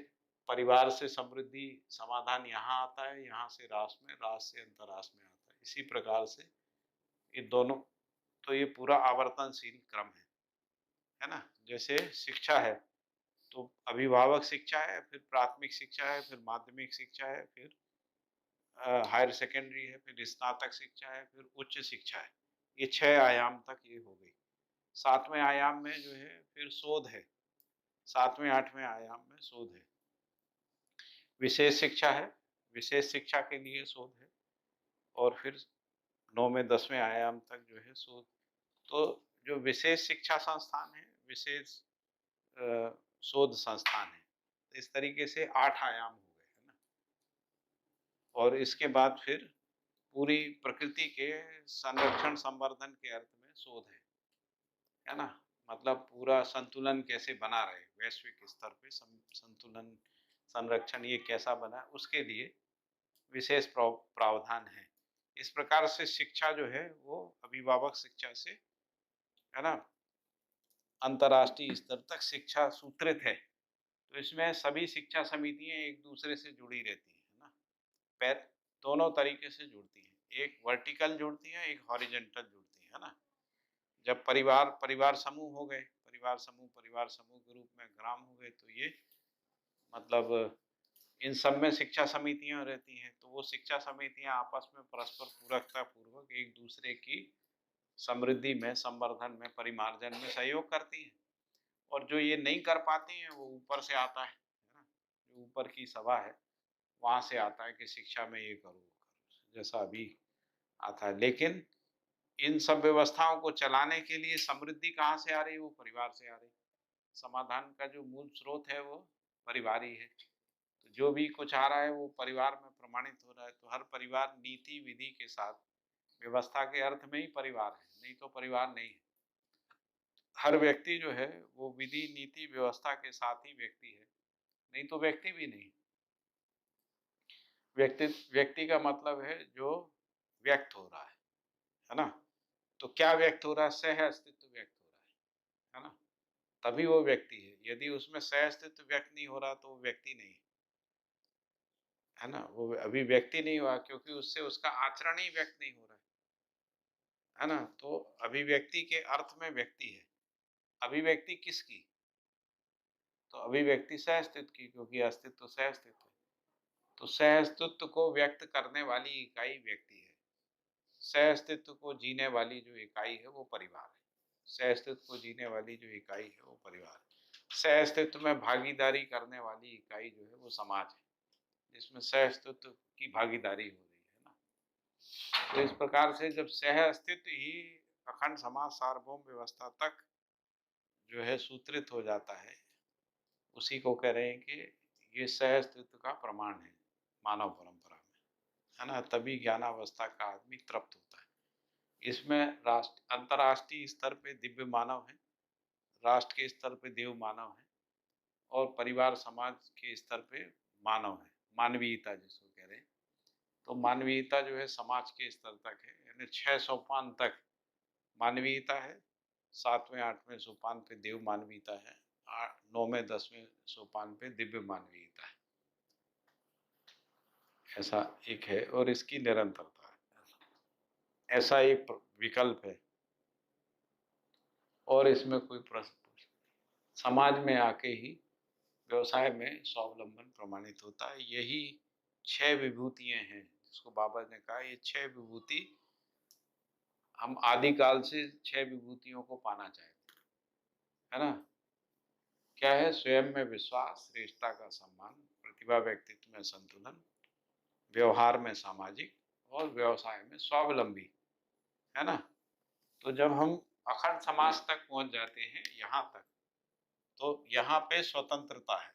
परिवार से समृद्धि समाधान यहाँ आता है, यहाँ से राष्ट्र में, राष्ट्र से अंतर्राष्ट्र में आता है। इसी प्रकार से ये दोनों, तो ये पूरा आवर्तनशील क्रम है ना। जैसे शिक्षा है तो अभिभावक शिक्षा है, फिर प्राथमिक शिक्षा है, फिर माध्यमिक शिक्षा है, फिर हायर सेकेंडरी है, फिर स्नातक शिक्षा है, फिर उच्च शिक्षा है। ये 6 आयाम तक ये हो गई। 7वें आयाम में जो है फिर शोध है, 7वें 8वें आयाम में शोध है। विशेष शिक्षा है, विशेष शिक्षा के लिए शोध है, और फिर 9वें 10वें आयाम तक जो है शोध। तो जो विशेष शिक्षा संस्थान है, विशेष शोध संस्थान है, इस तरीके से 8 आयाम हो गए, है ना। और इसके बाद फिर पूरी प्रकृति के संरक्षण संवर्धन के अर्थ में शोध है ना। मतलब पूरा संतुलन कैसे बना रहे, वैश्विक स्तर पे संतुलन, संरक्षण ये कैसा बना, उसके लिए विशेष प्रावधान है। इस प्रकार से शिक्षा जो है वो अभिभावक शिक्षा से, है ना, अंतर्राष्ट्रीय स्तर तक शिक्षा सूत्रित है। तो इसमें सभी शिक्षा समितियां एक दूसरे से जुड़ी रहती हैं, है ना। दोनों तरीके से जुड़ती हैं, एक वर्टिकल जुड़ती है, एक हॉरिजेंटल जुड़ती है ना। जब परिवार समूह हो गए, परिवार समूह के रूप में ग्राम हो गए, तो ये मतलब इन सब में शिक्षा समितियां रहती हैं। तो वो शिक्षा समितियां आपस में परस्पर पूरकता पूर्वक एक दूसरे की समृद्धि में, संवर्धन में, परिमार्जन में सहयोग करती हैं। और जो ये नहीं कर पाती हैं वो ऊपर से आता है ना। जो ऊपर की सभा है वहाँ से आता है कि शिक्षा में ये करो, जैसा अभी आता है। लेकिन इन सब व्यवस्थाओं को चलाने के लिए समृद्धि कहाँ से आ रही है? वो परिवार से आ रही है। समाधान का जो मूल स्रोत है वो परिवार ही है। तो जो भी कुछ आ रहा है वो परिवार में प्रमाणित हो रहा है। तो हर परिवार नीति विधि के साथ व्यवस्था के अर्थ में ही परिवार है, नहीं तो परिवार नहीं है। हर व्यक्ति जो है वो विधि नीति व्यवस्था के साथ ही व्यक्ति है, नहीं तो व्यक्ति भी नहीं। व्यक्ति व्यक्ति का मतलब है जो व्यक्त हो रहा है ना? तो क्या व्यक्त हो रहा है? सह अस्तित्व व्यक्त हो रहा है ना? तभी वो व्यक्ति है। यदि उसमें सह अस्तित्व व्यक्त नहीं हो रहा तो वो व्यक्ति नहीं है ना? वो अभी व्यक्ति नहीं हुआ क्योंकि उससे उसका आचरण ही व्यक्त नहीं हो रहा है ना? तो अभिव्यक्ति के अर्थ में व्यक्ति है। अभिव्यक्ति किसकी? तो अभिव्यक्ति सह अस्तित्व की, क्योंकि अस्तित्व सह अस्तित्व है। तो सह अस्तित्व को व्यक्त करने वाली इकाई व्यक्ति है। सह अस्तित्व को जीने वाली जो इकाई है वो परिवार है। सह अस्तित्व को जीने वाली जो इकाई है वो परिवार है। सह अस्तित्व में भागीदारी करने वाली इकाई जो है वो समाज है, जिसमें सह अस्तित्व की भागीदारी हो रही है ना। तो इस प्रकार से जब सह अस्तित्व ही अखंड समाज सार्वभौम व्यवस्था तक जो है सूत्रित हो जाता है, उसी को कह रहे हैं कि ये सह अस्तित्व का प्रमाण है मानव परंपरा में, है ना। तभी ज्ञानावस्था का आदमी तृप्त होता है। इसमें राष्ट्र अंतर्राष्ट्रीय स्तर पे दिव्य मानव है, राष्ट्र के स्तर पे देव मानव है, और परिवार समाज के स्तर पे मानव है, मानवीयता जिसको कह रहे हैं। तो मानवीयता जो है समाज के स्तर तक है, यानी 6 सोपान तक मानवीयता है, 7वें 8वें सोपान पे देव मानवीयता है, 9वें 10वें सोपान पे दिव्य मानवीयता है। ऐसा एक है, और इसकी निरंतरता है, ऐसा एक विकल्प है। और इसमें कोई प्रश्न समाज में आके ही व्यवसाय में स्वावलंबन प्रमाणित होता है। यही 6 विभूतियां हैं जिसको बाबा ने कहा, ये 6 विभूति हम आदिकाल से 6 विभूतियों को पाना चाहते हैं, है ना। क्या है? स्वयं में विश्वास, श्रेष्ठता का सम्मान, प्रतिभा व्यक्तित्व में संतुलन, व्यवहार में सामाजिक, और व्यवसाय में स्वावलंबी, है ना। तो जब हम अखंड समाज तक पहुंच जाते हैं यहाँ तक, तो यहाँ पे स्वतंत्रता है।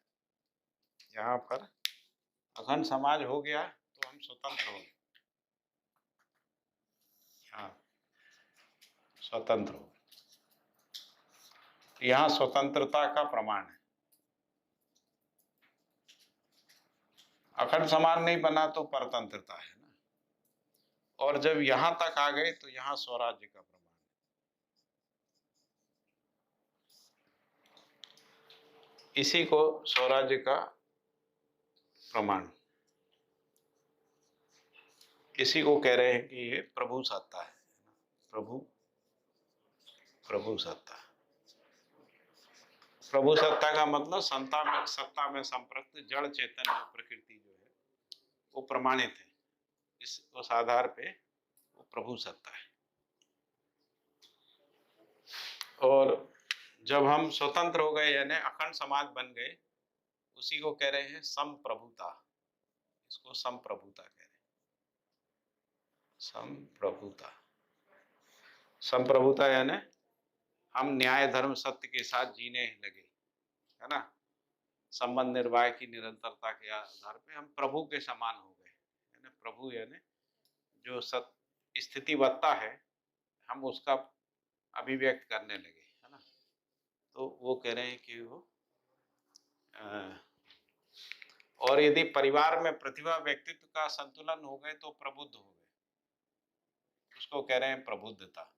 यहाँ पर अखंड समाज हो गया तो हम स्वतंत्र हो गए, हाँ स्वतंत्र हो गए। यहाँ स्वतंत्रता का प्रमाण है। अखंड समाज नहीं बना तो परतंत्रता है ना। और जब यहाँ तक आ गए तो यहाँ स्वराज्य का प्रमाण है। इसी को स्वराज्य का प्रमाण, इसी को कह रहे हैं कि ये प्रभु सत्ता है। प्रभु प्रभु सत्ता, प्रभु सत्ता का मतलब सत्ता में संप्रक्त जड़ चैतन्य प्रकृति जो है वो प्रमाणित है। उस आधार पे वो प्रभु सत्ता है। और जब हम स्वतंत्र हो गए यानी अखंड समाज बन गए, उसी को कह रहे हैं संप्रभुता। इसको संप्रभुता कह रहे हैं, संप्रभुता। संप्रभुता यानी हम न्याय धर्म सत्य के साथ जीने लगे, है ना। संबंध निर्वाह की निरंतरता के आधार पे हम प्रभु के समान हो गए, यानी प्रभु यानी जो स्थितिवत्ता है हम उसका अभिव्यक्त करने लगे, है ना। तो वो कह रहे हैं कि वो और यदि परिवार में प्रतिभा व्यक्तित्व का संतुलन हो गए तो प्रबुद्ध हो गए, उसको कह रहे हैं प्रबुद्धता।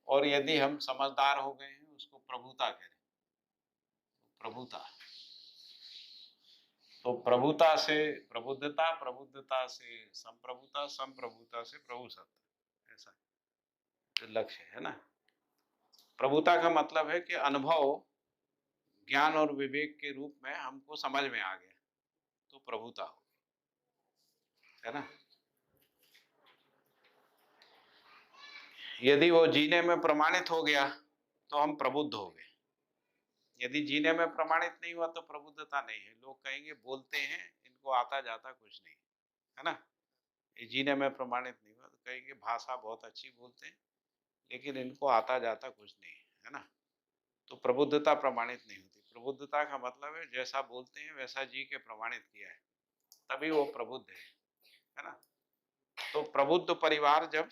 और यदि हम समझदार हो गए हैं उसको प्रभुता कह रहे हैं, प्रभुता। तो प्रभुता से प्रबुद्धता, प्रबुद्धता से संप्रभुता, संप्रभुता से प्रभु सत्ता, ऐसा लक्ष्य है ना। प्रभुता का मतलब है कि अनुभव ज्ञान और विवेक के रूप में हमको समझ में आ गया तो प्रभुता हो, है ना। यदि वो जीने में प्रमाणित हो गया तो हम प्रबुद्ध हो गए। यदि जीने में प्रमाणित नहीं हुआ तो प्रबुद्धता नहीं है। लोग कहेंगे बोलते हैं इनको आता जाता कुछ नहीं, है ना। ये जीने में प्रमाणित नहीं हुआ तो कहेंगे भाषा बहुत अच्छी बोलते हैं लेकिन इनको आता जाता कुछ नहीं है ना। तो प्रबुद्धता प्रमाणित नहीं होती। प्रबुद्धता का मतलब है जैसा बोलते हैं वैसा जी के प्रमाणित किया है, तभी वो प्रबुद्ध है ना। तो प्रबुद्ध परिवार जब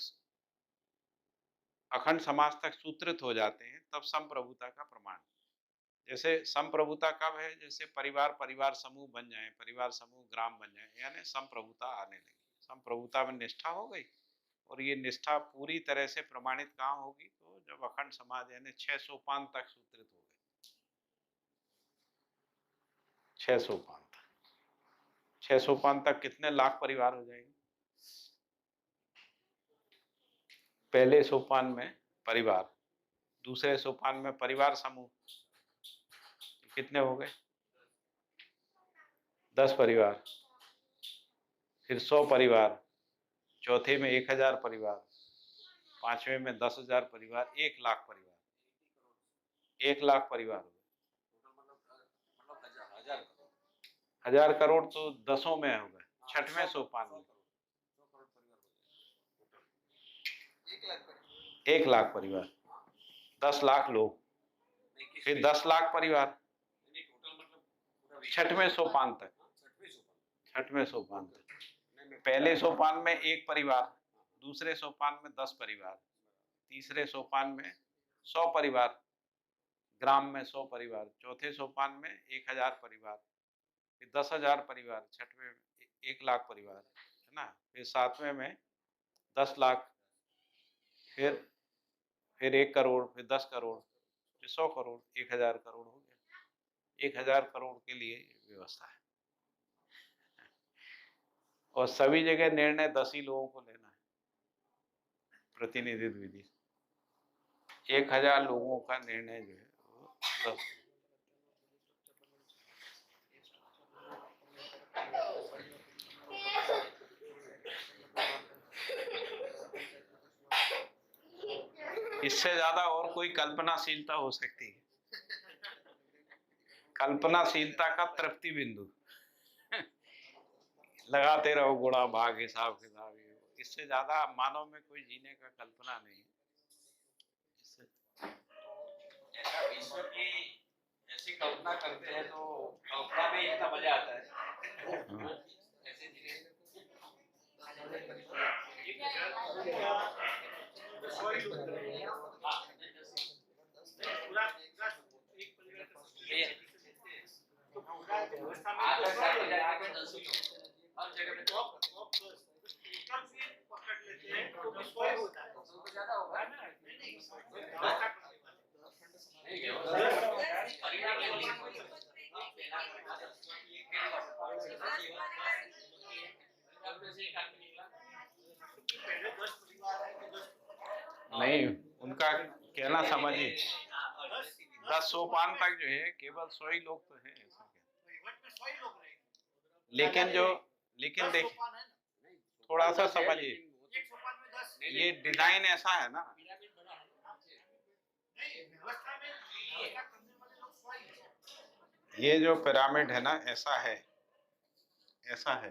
अखंड समाज तक सूत्रित हो जाते हैं तब संप्रभुता का प्रमाण। जैसे संप्रभुता कब है, जैसे परिवार परिवार समूह बन जाए, परिवार समूह ग्राम बन जाए, यानी संप्रभुता आने लगी, संप्रभुता में निष्ठा हो गई। और ये निष्ठा पूरी तरह से प्रमाणित कहाँ होगी, तो जब अखंड समाज यानी 6 सोपान तक सूत्रित हो गए। 6 सोपान तक, 6 सोपान तक कितने लाख परिवार हो जाएंगे? पहले सोपान में परिवार, दूसरे सोपान में परिवार समूह, कितने हो गए? 10 परिवार, फिर 100 परिवार, चौथे में 1000 परिवार, पांचवें में 10,000 परिवार, 1 लाख परिवार, 1 लाख परिवार हो गए। 1000 करोड़ तो 10 में हो गए, 6वें सोपान में 1 लाख परिवार, 10 लाख लोग, फिर 10 लाख परिवार 6वें सोपान तक, 6वें सोपान तक। पहले सोपान में 1 परिवार, दूसरे सोपान में 10 परिवार, तीसरे सोपान में 100 परिवार, ग्राम में 100 परिवार, चौथे सोपान में 1000 परिवार, फिर 10,000 परिवार, 6वें में 1 लाख परिवार, है ना। फिर 7वें में 10 लाख, फिर 1 करोड़, फिर 10 करोड़, फिर 100 करोड़, 1000 करोड़ हो गया। 1000 करोड़ के लिए व्यवस्था है। और सभी जगह निर्णय 10 ही लोगों को लेना है, प्रतिनिधित्व विधि। 1000 लोगों का निर्णय जो है वो 10। इससे ज्यादा और कोई कल्पनाशीलता हो सकती है? कल्पनाशीलता का तृप्ति बिंदु लगाते रहो गुणा भाग हिसाब किताब, इससे ज्यादा मानव में कोई जीने का कल्पना नहीं है। ऐसा विश्व की ऐसी कल्पना करते हैं तो कल्पना में इतना मजा आता है। ऐसे धीरे नहीं, उनका कहना समझिए, 10 सोपान तक जो है केवल 100 ही लोग तो हैं, ऐसा क्या? लेकिन देखिए, थोड़ा सा समझिए, ये डिजाइन ऐसा है ना, ये जो पिरामिड है ना, ऐसा है, ऐसा है।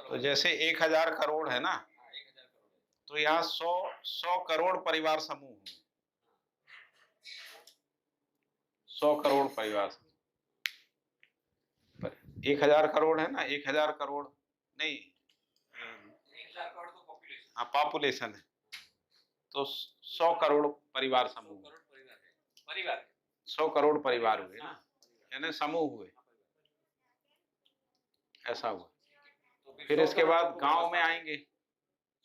तो जैसे 1000 करोड़ है ना, तो यहाँ 100 करोड़ परिवार समूह होंगे, 100 करोड़ परिवार समूह। 1000 करोड़ है ना, 1000 करोड़ नहीं, 1000 करोड़ तो पॉपुलेशन, हाँ पॉपुलेशन है, तो 100 करोड़ परिवार समूह, 100 करोड़ परिवार हुए ना, यानी समूह हुए, ऐसा हुआ। फिर इसके बाद गांव में आएंगे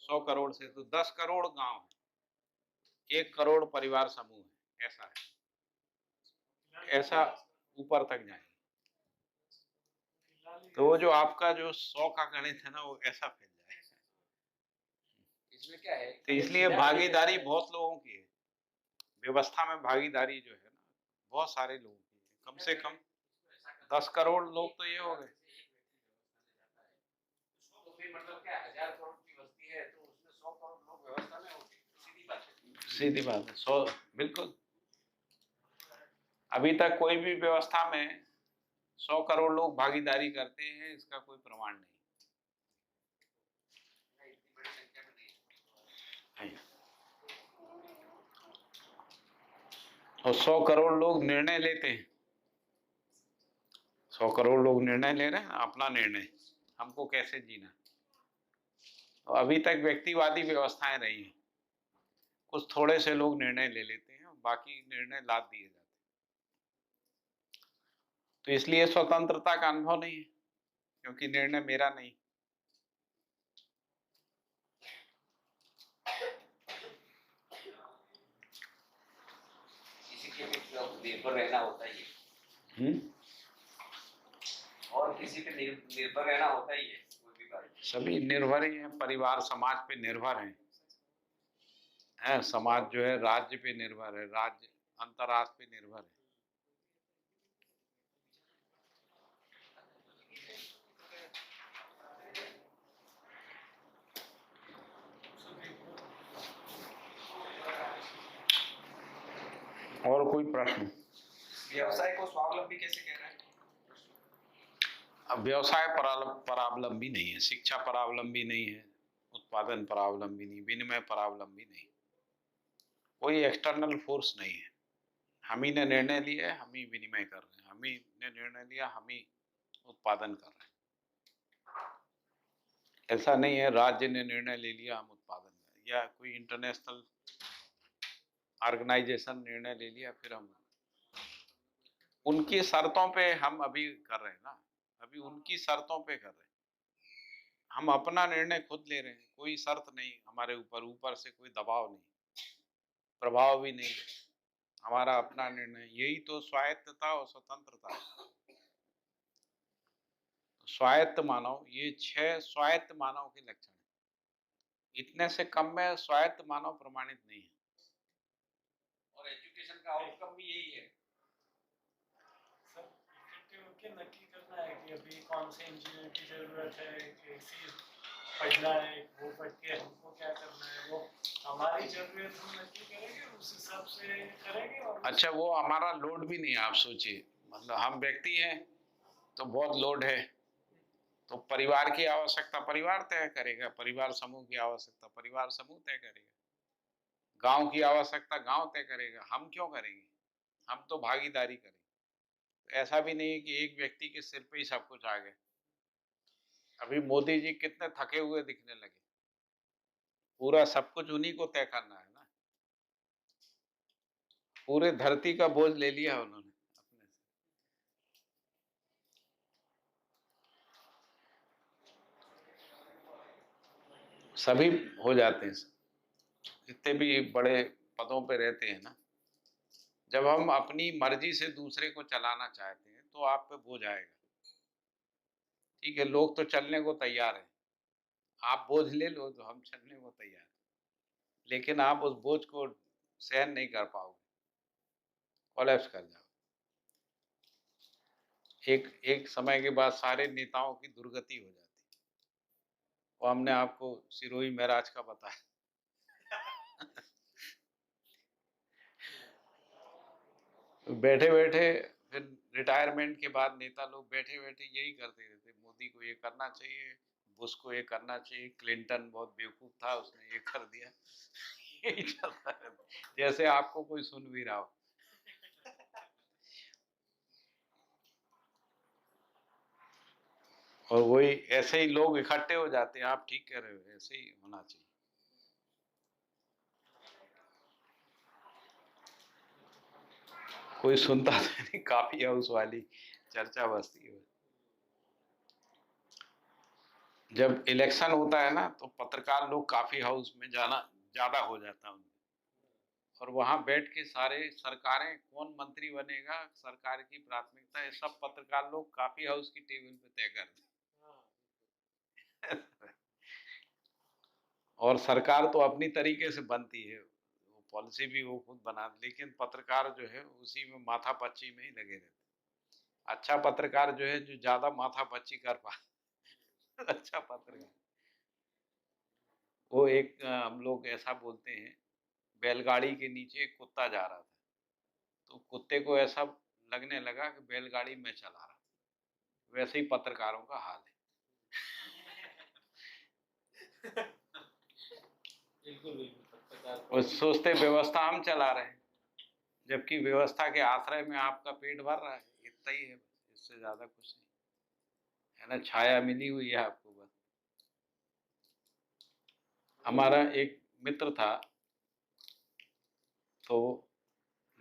100 करोड़ से, तो 10 करोड़ गांव है, 1 करोड़ परिवार समूह है, ऐसा है, ऐसा ऊपर तक जाएंगे। तो वो जो आपका जो 100 का गणित है ना, वो ऐसा फैल जाए। इसमें क्या है, तो इसलिए भागीदारी बहुत लोगों की है, व्यवस्था में भागीदारी जो है ना, बहुत सारे लोगों की है। कम से कम 10 करोड़ लोग तो ये हो गए। तो फिर मतलब क्या 1000 करोड़ की बस्ती है तो उसमें 100 करोड़ लोग व्यवस्था में होंगे, सीधी बात है। सीधी बात है, 100 बिल्कुल। अभी तक कोई भी व्यवस्था में 100 करोड़ लोग भागीदारी करते हैं, इसका कोई प्रमाण नहीं। और 100 करोड़ लोग निर्णय लेते हैं, 100 करोड़ लोग निर्णय ले रहे हैं, अपना निर्णय, हमको कैसे जीना, तो अभी तक व्यक्तिवादी व्यवस्थाएं रही हैं, कुछ थोड़े से लोग निर्णय ले लेते हैं, बाकी निर्णय लाद दिए जाते हैं। तो इसलिए स्वतंत्रता का अनुभव नहीं है, क्योंकि निर्णय मेरा नहीं। किसी के भी निर्भर रहना होता ही है, और किसी पे निर्भर रहना होता ही है, कोई भी बात। सभी निर्भर ही हैं, परिवार समाज पे निर्भर हैं, समाज जो है राज्य पे निर्भर है, राज्य अंतर्राष्ट्र पे निर्भर है। और कोई प्रश्न? व्यवसाय को स्वावलंबी कैसे कह रहे हैं? अब व्यवसाय परावलंबी नहीं है, शिक्षा परावलंबी नहीं है, उत्पादन परावलंबी नहीं, विनिमय परावलंबी नहीं, कोई एक्सटर्नल फोर्स नहीं है। हम ही ने निर्णय लिया है, हम ही विनिमय कर रहे हैं, हम ही ने निर्णय लिया, हम ही उत्पादन कर रहे हैं। ऐसा नहीं है राज्य ने निर्णय ले लिया हम उत्पादन करें, या कोई इंटरनेशनल ऑर्गेनाइजेशन निर्णय ले लिया फिर हम, उनकी शर्तों पे हम अभी कर रहे हैं ना, अभी उनकी शर्तों पे कर रहे हैं। हम अपना निर्णय खुद ले रहे हैं, कोई शर्त नहीं हमारे ऊपर, ऊपर से कोई दबाव नहीं, प्रभाव भी नहीं, हमारा अपना निर्णय। यही तो स्वायत्तता और स्वतंत्रता है। स्वायत्त मानव, ये 6 स्वायत्त मानव के लक्षण हैं। इतने से कम में स्वायत्त मानव प्रमाणित नहीं है। और एजुकेशन का आउटकम भी यही है सर। इफेक्टिव होके नक्की करना है कि अभी कौन से इंजीनियर की जरूरत है, कैसी पढ़ना है, वो पढ़ के हमको क्या करना है, वो हमारी जरूरत हम नक्की करेंगे, उस हिसाब से करेंगे। और अच्छा, वो हमारा लोड भी नहीं है। आप सोचिए, मतलब हम व्यक्ति हैं तो बहुत लोड है, तो परिवार की आवश्यकता परिवार तय करेगा, परिवार समूह की आवश्यकता परिवार समूह तय करेगा, गांव की आवश्यकता गांव तय करेगा। हम क्यों करेंगे? हम तो भागीदारी करेंगे। तो ऐसा भी नहीं है कि एक व्यक्ति के सिर पे ही सब कुछ आ गया। अभी मोदी जी कितने थके हुए दिखने लगे, पूरा सब कुछ उन्हीं को तय करना है ना, पूरे धरती का बोझ ले लिया उन्होंने अपने से। सभी हो जाते हैं, जितने भी बड़े पदों पे रहते हैं ना, जब हम अपनी मर्जी से दूसरे को चलाना चाहते हैं तो आप पे बोझ आएगा। ठीक है, लोग तो चलने को तैयार हैं, आप बोझ ले लो तो हम चलने को तैयार हैं, लेकिन आप उस बोझ को सहन नहीं कर पाओगे, कोलैप्स कर जाओ। एक समय के बाद सारे नेताओं की दुर्गति हो जाती है। और हमने आपको सिरोही महराज का बताया। बैठे बैठे फिर रिटायरमेंट के बाद नेता लोग बैठे बैठे यही करते रहते, मोदी को ये करना चाहिए, बुश को ये करना चाहिए, क्लिंटन बहुत बेवकूफ था उसने ये कर दिया। यही चलता रहता, जैसे आपको कोई सुन भी रहा हो। और वही ऐसे ही लोग इकट्ठे हो जाते हैं। आप ठीक कह रहे हो, ऐसे ही होना चाहिए। कोई सुनता तो नहीं, काफी हाउस वाली चर्चा बसती है। जब इलेक्शन होता है ना तो पत्रकार लोग काफी हाउस में जाना ज्यादा हो जाता है उनका, और वहां बैठ के सारे सरकारें कौन मंत्री बनेगा, सरकार की प्राथमिकता, ये सब पत्रकार लोग काफी हाउस की टेबल पे तय करते हैं। और सरकार तो अपनी तरीके से बनती है, वो पॉलिसी भी वो खुद बना, लेकिन पत्रकार जो है उसी में माथापच्ची में ही लगे रहते हैं। अच्छा पत्रकार जो है, जो ज्यादा माथापच्ची कर पाए, अच्छा पत्रकार। वो एक हम लोग ऐसा बोलते हैं, बैलगाड़ी के नीचे एक कुत्ता जा रहा था, तो कुत्ते को ऐसा लगने लगा कि बैलगाड़ी में चला रहा। वैसे ही पत्रकारों का हाल है। बिल्कुल बिल्कुल पत्रकार वो सोचते व्यवस्था हम चला रहे हैं, जबकि व्यवस्था के आश्रय में आपका पेट भर रहा है, इतना ही है, इससे ज्यादा कुछ नहीं है ना। छाया मिली हुई है आपको बस। हमारा एक मित्र था, तो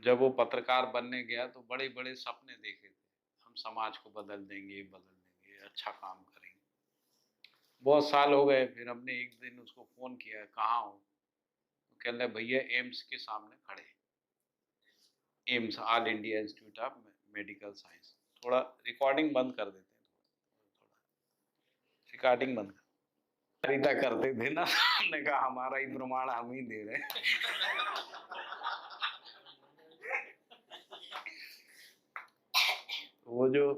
जब वो पत्रकार बनने गया तो बड़े बड़े सपने देखे थे, हम समाज को बदल देंगे, अच्छा काम करेंगे। बहुत साल हो गए, फिर हमने एक दिन उसको फोन किया, कहाँ हो? तो कह रहे भैया एम्स के सामने खड़े। AIIMS, all India institute of medical science. थोड़ा रिकॉर्डिंग बंद कर देते हैं, थोड़ा रिकॉर्डिंग बंद कर करते थे ना। हमने कहा हमारा ही प्रमाण हम ही दे रहे हैं। वो जो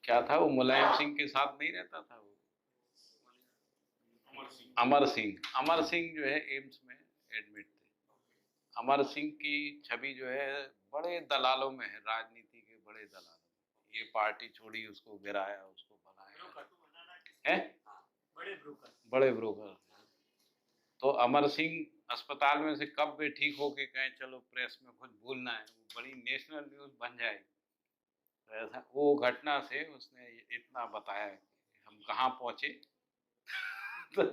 क्या था, वो मुलायम सिंह के साथ नहीं रहता था, वो अमर सिंह जो है एम्स में एडमिट थे। अमर सिंह की छवि जो है बड़े दलालों में है, राजनीति के बड़े दलालों में। ये पार्टी छोड़ी, उसको गिराया, उसको बनाया है, बड़े ब्रोकर। तो अमर सिंह अस्पताल में से कब भी ठीक होके कहें चलो प्रेस में कुछ बोलना है, वो बड़ी नेशनल न्यूज बन जाएगी। तो ऐसा वो घटना से उसने इतना बताया कि हम कहाँ पहुंचे। तो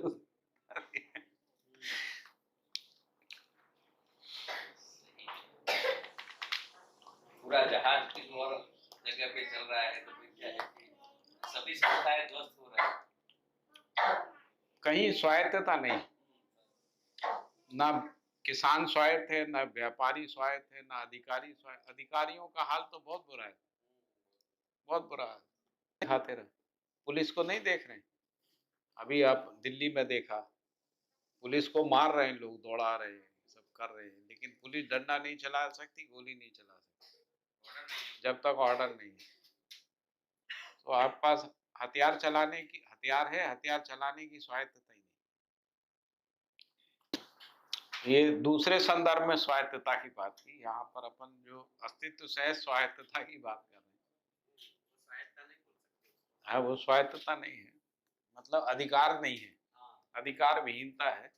पूरा जहाज किस और जगह पे चल रहा है, तो फिर क्या है कि सभी संस्थाएं ध्वस्त हो रहा है। कहीं स्वायत्तता नहीं, ना किसान स्वायत्त है, ना व्यापारी स्वायत्त है, ना अधिकारी स्वायत्त। अधिकारियों का हाल तो बहुत बुरा है, बहुत बुरा है। दिखाते रहे, पुलिस को नहीं देख रहे। अभी आप दिल्ली में देखा, पुलिस को मार रहे हैं लोग, दौड़ा रहे हैं, सब कर रहे हैं, लेकिन पुलिस डंडा नहीं चला सकती, गोली नहीं चला सकती जब तक ऑर्डर नहीं है। तो आपके पास हथियार चलाने की हथियार है, हथियार चलाने की स्वायत्तता ही नहीं। ये दूसरे संदर्भ में स्वायत्तता की बात की, यहाँ पर अपन जो अस्तित्व से स्वायत्तता की बात कर रहे हैं। हाँ, वो स्वायत्तता नहीं है, मतलब अधिकार नहीं है, अधिकार विहीनता है।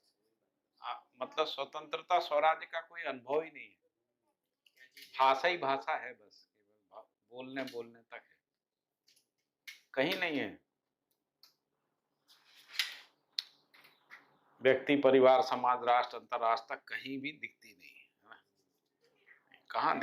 मतलब स्वतंत्रता स्वराज्य का कोई अनुभव ही नहीं है। भाषा ही भाषा है, बस केवल बोलने तक है, कहीं नहीं है। व्यक्ति, परिवार, समाज, राष्ट्र, अंतरराष्ट्र तक कहीं भी दिखती नहीं है। कहाँ दिख